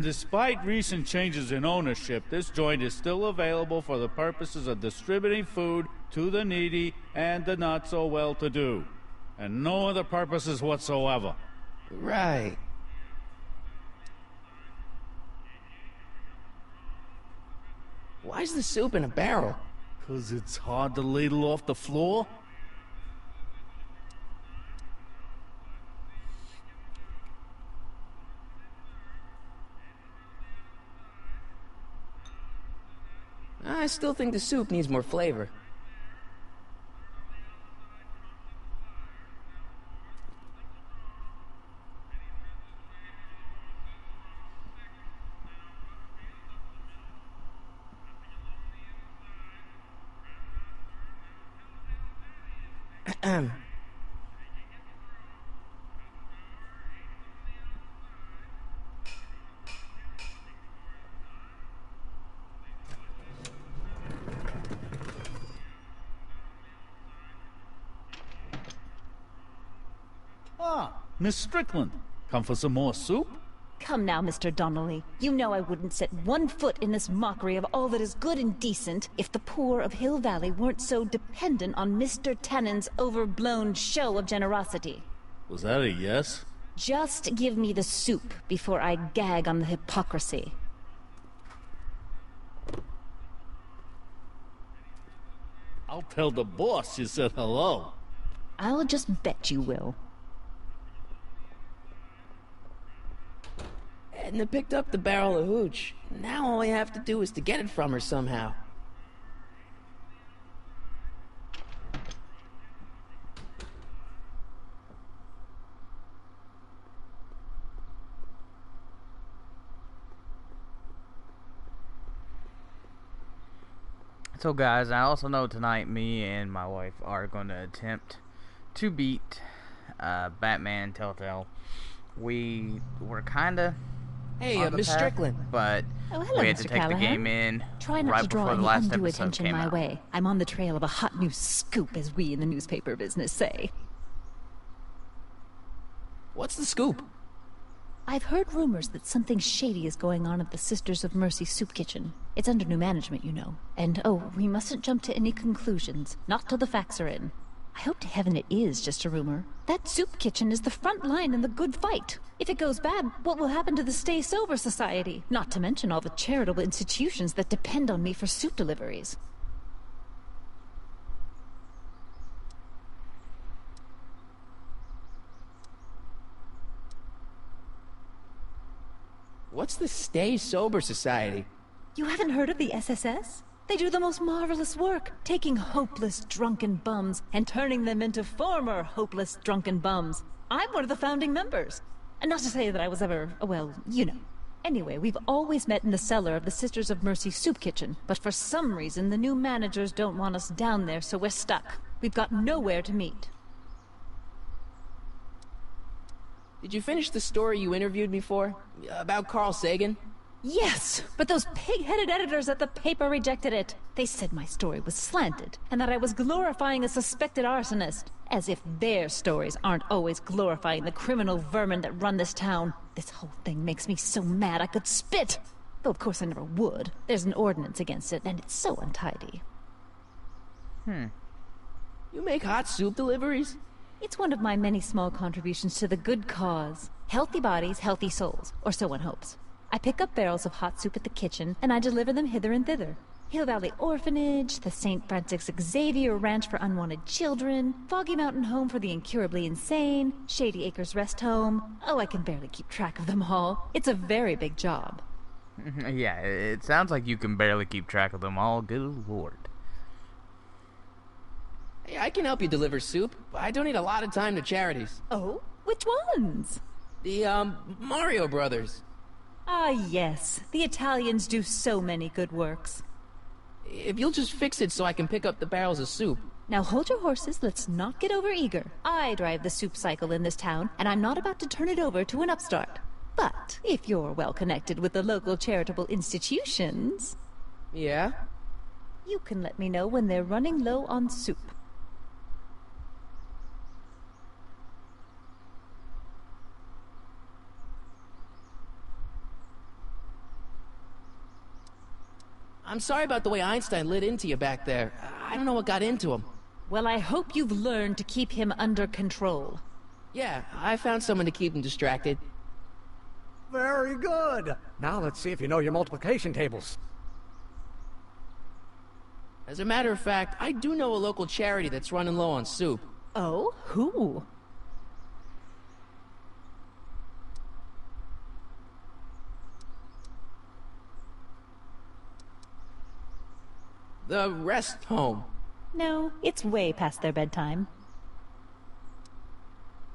Speaker 10: Despite recent changes in ownership, this joint is still available for the purposes of distributing food to the needy and the not so well-to-do. And no other purposes whatsoever.
Speaker 2: Right. Why's the soup in a barrel?
Speaker 10: 'Cause it's hard to ladle off the floor?
Speaker 2: I still think the soup needs more flavor.
Speaker 10: Ah, Miss Strickland. Come for some more soup?
Speaker 9: Come now, Mr. Donnelly. You know I wouldn't set one foot in this mockery of all that is good and decent if the poor of Hill Valley weren't so dependent on Mr. Tennant's overblown show of generosity.
Speaker 10: Was that a yes?
Speaker 9: Just give me the soup before I gag on the hypocrisy.
Speaker 10: I'll tell the boss you said hello.
Speaker 9: I'll just bet you will.
Speaker 2: Edna picked up the barrel of hooch. Now all I have to do is to get it from her somehow.
Speaker 1: So guys, I also know tonight me and my wife are going to attempt to beat Batman Telltale. We were kind of
Speaker 2: Hey, Miss Strickland.
Speaker 1: But
Speaker 9: Oh, hello,
Speaker 1: we had
Speaker 9: Mr.
Speaker 1: to take
Speaker 9: Callahan.
Speaker 1: the game in
Speaker 9: Try not
Speaker 1: right
Speaker 9: to draw
Speaker 1: before the
Speaker 9: any
Speaker 1: last
Speaker 9: undue
Speaker 1: episode
Speaker 9: attention
Speaker 1: came
Speaker 9: my
Speaker 1: out.
Speaker 9: way. I'm on the trail of a hot new scoop, as we in the newspaper business say.
Speaker 2: What's the scoop?
Speaker 9: I've heard rumors that something shady is going on at the Sisters of Mercy soup kitchen. It's under new management, you know. And oh, we mustn't jump to any conclusions, not till the facts are in. I hope to heaven it is just a rumor. That soup kitchen is the front line in the good fight. If it goes bad, what will happen to the Stay Sober Society? Not to mention all the charitable institutions that depend on me for soup deliveries.
Speaker 2: What's the Stay Sober Society?
Speaker 9: You haven't heard of the SSS? They do the most marvelous work, taking hopeless drunken bums and turning them into former hopeless drunken bums. I'm one of the founding members. And not to say that I was ever, well, you know. Anyway, we've always met in the cellar of the Sisters of Mercy soup kitchen, but for some reason the new managers don't want us down there, so we're stuck. We've got nowhere to meet.
Speaker 2: Did you finish the story you interviewed me for? About Carl Sagan?
Speaker 9: Yes, but those pig-headed editors at the paper rejected it. They said my story was slanted, and that I was glorifying a suspected arsonist. As if their stories aren't always glorifying the criminal vermin that run this town. This whole thing makes me so mad I could spit. Though of course I never would. There's an ordinance against it, and it's so untidy.
Speaker 2: You make hot soup deliveries?
Speaker 9: It's one of my many small contributions to the good cause. Healthy bodies, healthy souls, or so one hopes. I pick up barrels of hot soup at the kitchen, and I deliver them hither and thither. Hill Valley Orphanage, the St. Francis Xavier Ranch for Unwanted Children, Foggy Mountain Home for the Incurably Insane, Shady Acres Rest Home. Oh, I can barely keep track of them all. It's a very big job.
Speaker 1: Yeah, it sounds like you can barely keep track of them all. Good lord.
Speaker 2: Hey, I can help you deliver soup. I donate a lot of time to charities.
Speaker 9: Oh? Which ones?
Speaker 2: The, Mario Brothers.
Speaker 9: Ah, yes. The Italians do so many good works.
Speaker 2: If you'll just fix it so I can pick up the barrels of soup.
Speaker 9: Now hold your horses, let's not get over-eager. I drive the soup cycle in this town, and I'm not about to turn it over to an upstart. But if you're well connected with the local charitable institutions...
Speaker 2: Yeah?
Speaker 9: You can let me know when they're running low on soup.
Speaker 2: I'm sorry about the way Einstein lit into you back there. I don't know what got into him.
Speaker 9: Well, I hope you've learned to keep him under control.
Speaker 2: Yeah, I found someone to keep him distracted.
Speaker 13: Very good. Now let's see if you know your multiplication tables.
Speaker 2: As a matter of fact, I do know a local charity that's running low on soup.
Speaker 9: Oh? Who?
Speaker 2: The Rest Home.
Speaker 9: No, it's way past their bedtime.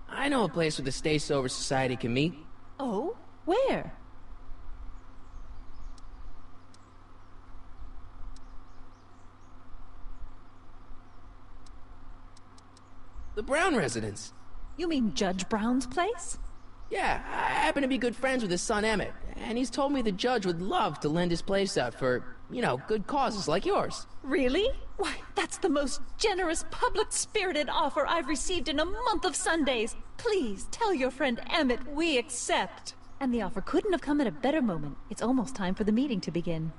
Speaker 2: I know a place where the Stay Sober Society can meet.
Speaker 9: Oh? Where?
Speaker 2: The Brown residence.
Speaker 9: You mean Judge Brown's place?
Speaker 2: Yeah, I happen to be good friends with his son Emmett, and he's told me the judge would love to lend his place out for, you know, good causes like yours.
Speaker 9: Really? Why, that's the most generous, public-spirited offer I've received in a month of Sundays. Please, tell your friend Emmett we accept. And the offer couldn't have come at a better moment. It's almost time for the meeting to begin.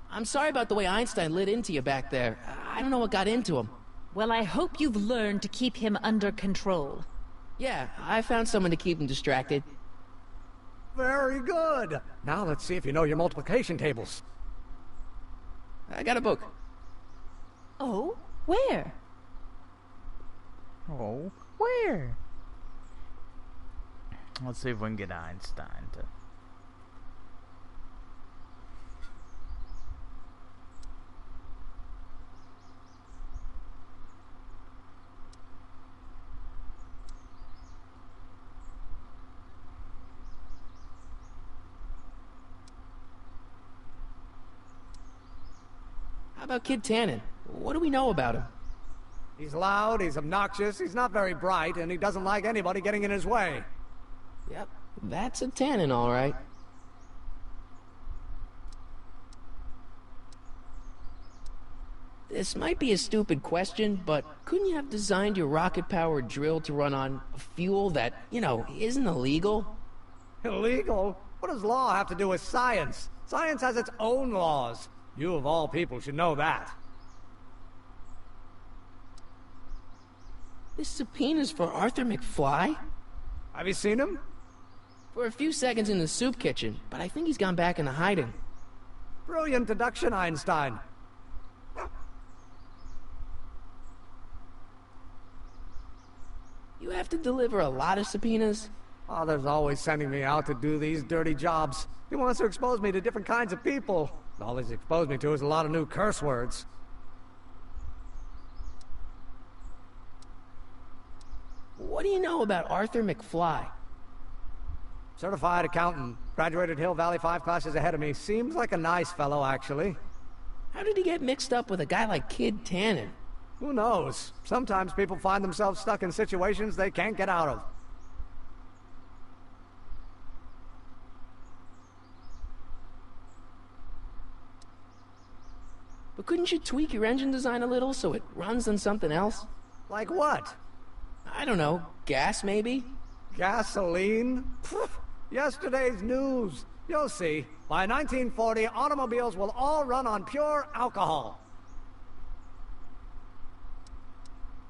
Speaker 2: I'm sorry about the way Einstein lit into you back there. I don't know what got into him.
Speaker 9: Well, I hope you've learned to keep him under control.
Speaker 2: Yeah, I found someone to keep him distracted.
Speaker 13: Very good. Now let's see if you know your multiplication tables.
Speaker 2: I got a book.
Speaker 9: Oh? Where?
Speaker 1: Oh, where? Let's see if we can get Einstein to...
Speaker 2: How about Kid Tannen? What do we know about him?
Speaker 13: He's loud, he's obnoxious, he's not very bright, and he doesn't like anybody getting in his way.
Speaker 2: Yep, that's a Tannen, all right. This might be a stupid question, but couldn't you have designed your rocket-powered drill to run on fuel that, you know, isn't illegal?
Speaker 13: Illegal? What does law have to do with science? Science has its own laws. You, of all people, should know that.
Speaker 2: This subpoena's for Arthur McFly?
Speaker 13: Have you seen him?
Speaker 2: For a few seconds in the soup kitchen, but I think he's gone back into hiding.
Speaker 13: Brilliant deduction, Einstein.
Speaker 2: You have to deliver a lot of subpoenas?
Speaker 13: Father's always sending me out to do these dirty jobs. He wants to expose me to different kinds of people. All he's exposed me to is a lot of new curse words.
Speaker 2: What do you know about Arthur McFly?
Speaker 13: Certified accountant. Graduated Hill Valley 5 classes ahead of me. Seems like a nice fellow, actually.
Speaker 2: How did he get mixed up with a guy like Kid Tannen?
Speaker 13: Who knows? Sometimes people find themselves stuck in situations they can't get out of.
Speaker 2: couldn't you tweak your engine design a little so it runs on something else?
Speaker 13: Like what?
Speaker 2: I don't know. Gas, maybe?
Speaker 13: Gasoline? Pfft, yesterday's news. You'll see. By 1940, automobiles will all run on pure alcohol.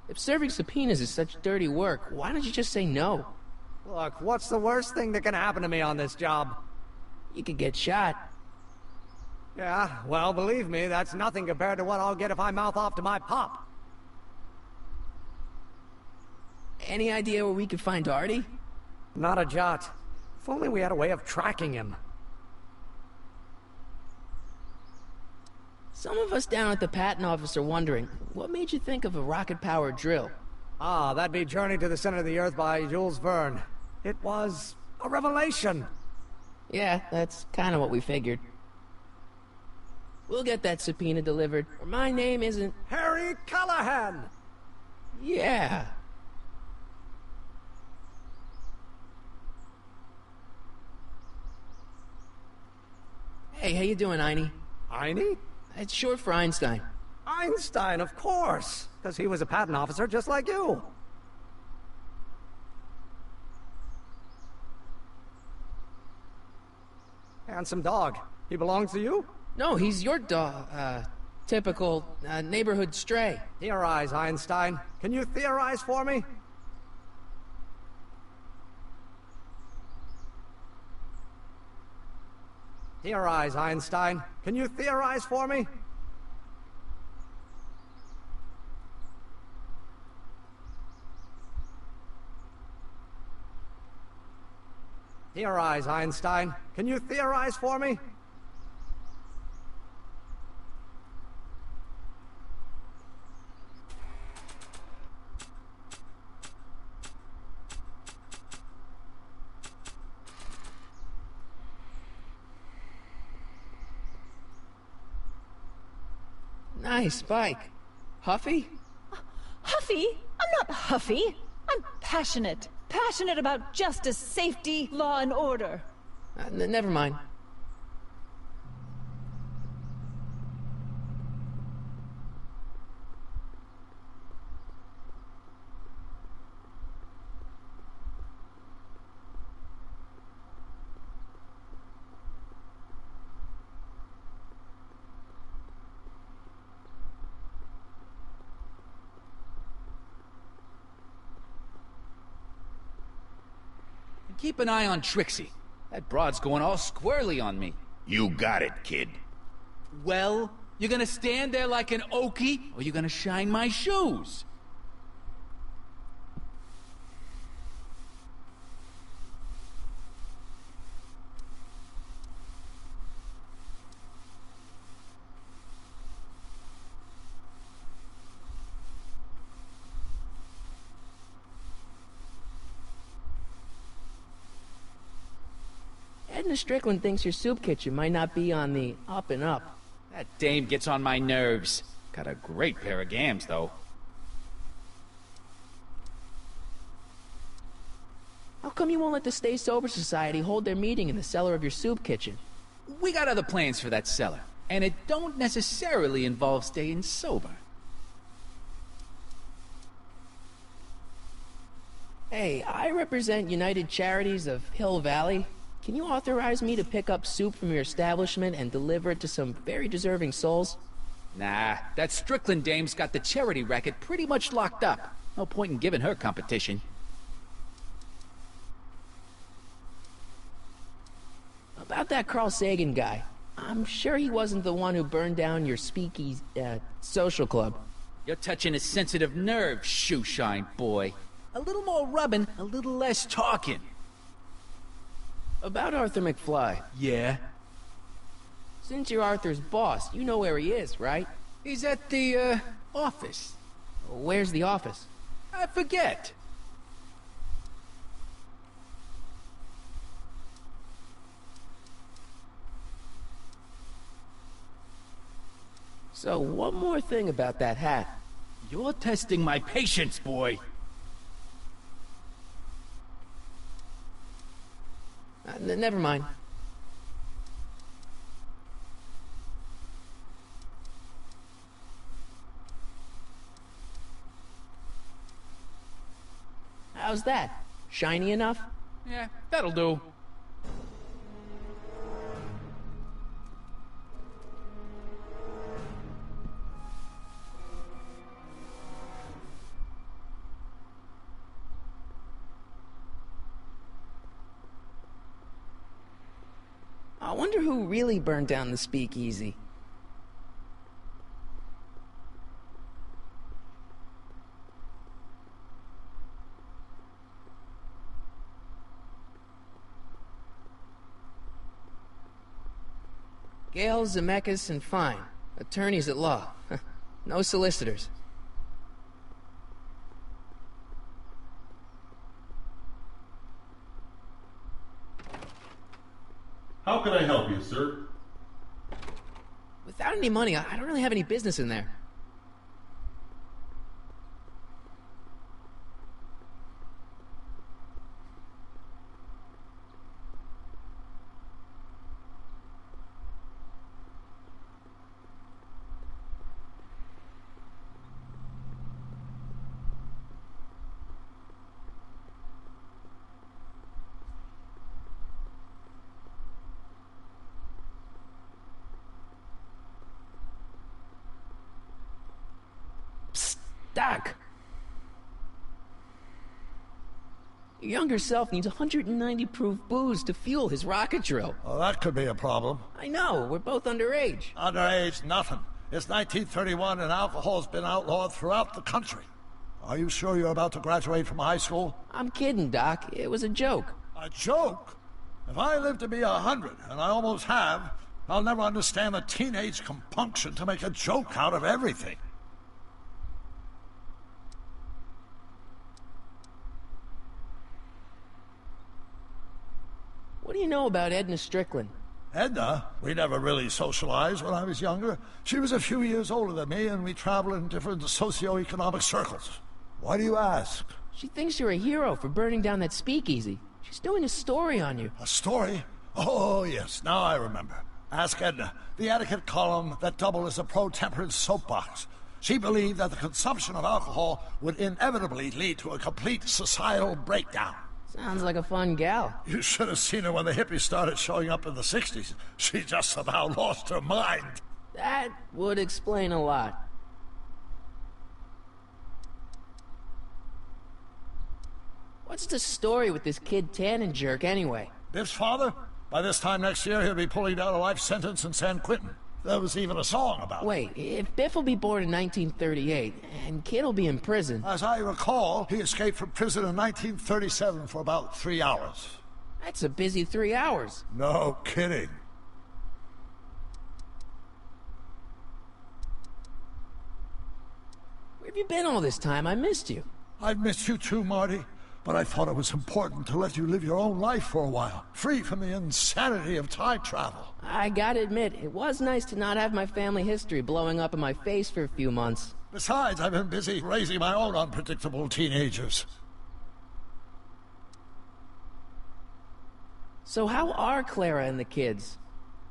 Speaker 2: If serving subpoenas is such dirty work, why don't you just say no?
Speaker 13: Look, what's the worst thing that can happen to me on this job?
Speaker 2: You could get shot.
Speaker 13: Yeah, well, believe me, that's nothing compared to what I'll get if I mouth off to my pop.
Speaker 2: Any idea where we could find Artie?
Speaker 13: Not a jot. If only we had a way of tracking him.
Speaker 2: Some of us down at the patent office are wondering, what made you think of a rocket-powered drill?
Speaker 13: Ah, that'd be Journey to the Center of the Earth by Jules Verne. It was a revelation.
Speaker 2: Yeah, that's kind of what we figured. We'll get that subpoena delivered, or my name isn't...
Speaker 13: Harry Callahan!
Speaker 2: Yeah. Hey, how you doing, Einie?
Speaker 13: Einie?
Speaker 2: It's short for Einstein.
Speaker 13: Einstein, of course, because he was a patent officer just like you. Handsome dog. He belongs to you?
Speaker 2: No, he's your dog. Typical neighborhood stray.
Speaker 13: Theorize, Einstein. Can you theorize for me? Theorize, Einstein. Can you theorize for me? Theorize, Einstein. Can you theorize for me?
Speaker 2: Nice bike. Huffy?
Speaker 9: Huffy? I'm not huffy. I'm passionate. Passionate about justice, safety, law, and order.
Speaker 2: Never mind.
Speaker 11: Keep an eye on Trixie. That broad's going all squirrely on me.
Speaker 14: You got it, kid.
Speaker 11: Well, you gonna stand there like an okie, or you gonna shine my shoes?
Speaker 2: Edna Strickland thinks your soup kitchen might not be on the up and up.
Speaker 11: That dame gets on my nerves. Got a great pair of gams, though.
Speaker 2: How come you won't let the Stay Sober Society hold their meeting in the cellar of your soup kitchen?
Speaker 11: We got other plans for that cellar, and it don't necessarily involve staying sober.
Speaker 2: Hey, I represent United Charities of Hill Valley. Can you authorize me to pick up soup from your establishment and deliver it to some very deserving souls?
Speaker 11: Nah, that Strickland dame's got the charity racket pretty much locked up. No point in giving her competition.
Speaker 2: About that Carl Sagan guy, I'm sure he wasn't the one who burned down your speakeasy, social club.
Speaker 11: You're touching a sensitive nerve, shoeshine boy. A little more rubbing, a little less talking.
Speaker 2: About Arthur McFly.
Speaker 11: Yeah?
Speaker 2: Since you're Arthur's boss, you know where he is, right?
Speaker 11: He's at the, office.
Speaker 2: Where's the office?
Speaker 11: I forget.
Speaker 2: So, one more thing about that hat.
Speaker 11: You're testing my patience, boy.
Speaker 2: Never mind. How's that? Shiny enough?
Speaker 11: Yeah, that'll do.
Speaker 2: I wonder who really burned down the speakeasy. Gale, Zemeckis, and Fine. Attorneys at law. No solicitors.
Speaker 15: How can I help you, sir?
Speaker 2: Without any money, I don't really have any business in there. Doc! Your younger self needs 190 proof booze to fuel his rocket drill.
Speaker 3: Well, that could be a problem.
Speaker 2: I know, we're both underage.
Speaker 3: Underage, nothing. It's 1931 and alcohol's been outlawed throughout the country. Are you sure you're about to graduate from high school?
Speaker 2: I'm kidding, Doc. It was a joke.
Speaker 3: A joke? If I live to be 100, and I almost have, I'll never understand a teenage compunction to make a joke out of everything.
Speaker 2: What do you know about Edna Strickland?
Speaker 3: Edna? We never really socialized when I was younger. She was a few years older than me, and we traveled in different socio-economic circles. Why do you ask?
Speaker 2: She thinks you're a hero for burning down that speakeasy. She's doing a story on you.
Speaker 3: A story? Oh, yes, now I remember. Ask Edna, the etiquette column that doubled as a pro-temperance soapbox. She believed that the consumption of alcohol would inevitably lead to a complete societal breakdown.
Speaker 2: Sounds like a fun gal.
Speaker 3: You should have seen her when the hippies started showing up in the 60s. She just about lost her mind.
Speaker 2: That would explain a lot. What's the story with this kid Tannen jerk anyway?
Speaker 3: Biff's father? By this time next year, he'll be pulling down a life sentence in San Quentin. There was even a song about it.
Speaker 2: Wait, if Biff will be born in 1938, and Kid will be in prison...
Speaker 3: As I recall, he escaped from prison in 1937 for about 3 hours.
Speaker 2: That's a busy 3 hours.
Speaker 3: No kidding.
Speaker 2: Where have you been all this time? I missed you.
Speaker 3: I've missed you too, Marty. But I thought it was important to let you live your own life for a while, free from the insanity of time travel.
Speaker 2: I gotta admit, it was nice to not have my family history blowing up in my face for a few months.
Speaker 3: Besides, I've been busy raising my own unpredictable teenagers.
Speaker 2: So how are Clara and the kids?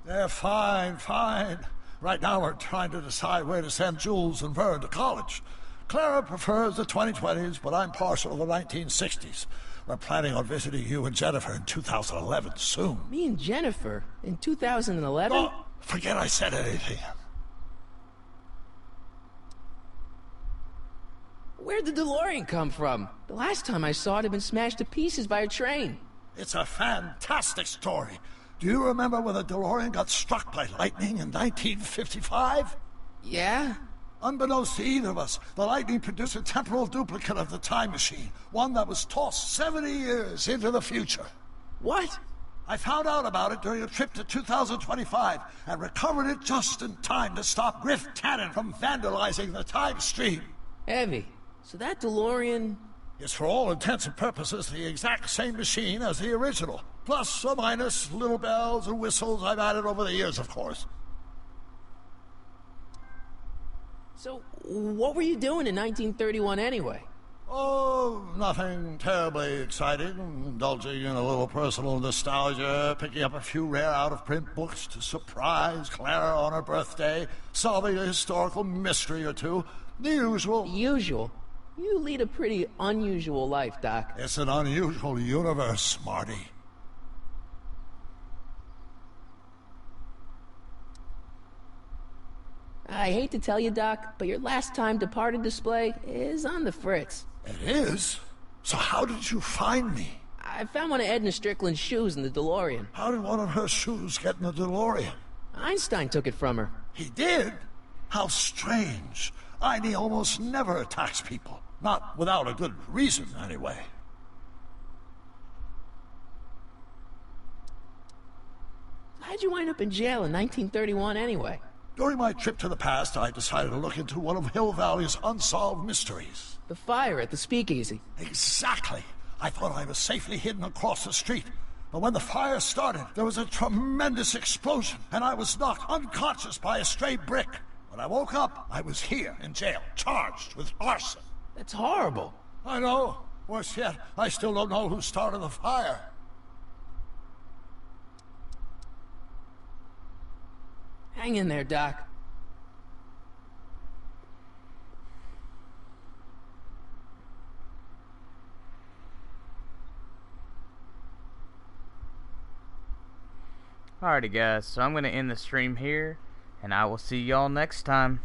Speaker 3: They're fine, fine. Right now we're trying to decide where to send Jules and Vern to college. Clara prefers the 2020s, but I'm partial to the 1960s. We're planning on visiting you and Jennifer in 2011 soon.
Speaker 2: Me and Jennifer? In 2011?
Speaker 3: Oh, forget I said anything.
Speaker 2: Where'd the DeLorean come from? The last time I saw it had been smashed to pieces by a train.
Speaker 3: It's a fantastic story. Do you remember when the DeLorean got struck by lightning in 1955?
Speaker 2: Yeah?
Speaker 3: Unbeknownst to either of us, the lightning produced a temporal duplicate of the time machine, one that was tossed 70 years into the future.
Speaker 2: What?
Speaker 3: I found out about it during a trip to 2025 and recovered it just in time to stop Griff Tannen from vandalizing the time stream.
Speaker 2: Heavy. So that DeLorean...
Speaker 3: is for all intents and purposes the exact same machine as the original. Plus or minus little bells and whistles I've added over the years, of course.
Speaker 2: So, what were you doing in 1931 anyway?
Speaker 3: Oh, nothing terribly exciting. Indulging in a little personal nostalgia, picking up a few rare out-of-print books to surprise Clara on her birthday, solving a historical mystery or two. The usual.
Speaker 2: The usual? You lead a pretty unusual life, Doc.
Speaker 3: It's an unusual universe, Marty.
Speaker 2: I hate to tell you, Doc, but your last time departed display is on the fritz.
Speaker 3: It is? So how did you find me?
Speaker 2: I found one of Edna Strickland's shoes in the DeLorean.
Speaker 3: How did one of her shoes get in the DeLorean?
Speaker 2: Einstein took it from her.
Speaker 3: He did? How strange. Einie almost never attacks people. Not without a good reason, anyway.
Speaker 2: How'd you wind up in jail in 1931 anyway?
Speaker 3: During my trip to the past, I decided to look into one of Hill Valley's unsolved mysteries.
Speaker 2: The fire at the speakeasy.
Speaker 3: Exactly. I thought I was safely hidden across the street. But when the fire started, there was a tremendous explosion, and I was knocked unconscious by a stray brick. When I woke up, I was here in jail, charged with arson.
Speaker 2: That's horrible.
Speaker 3: I know. Worse yet, I still don't know who started the fire.
Speaker 2: Hang in there, Doc.
Speaker 1: Alrighty guys, so I'm going to end the stream here, and I will see y'all next time.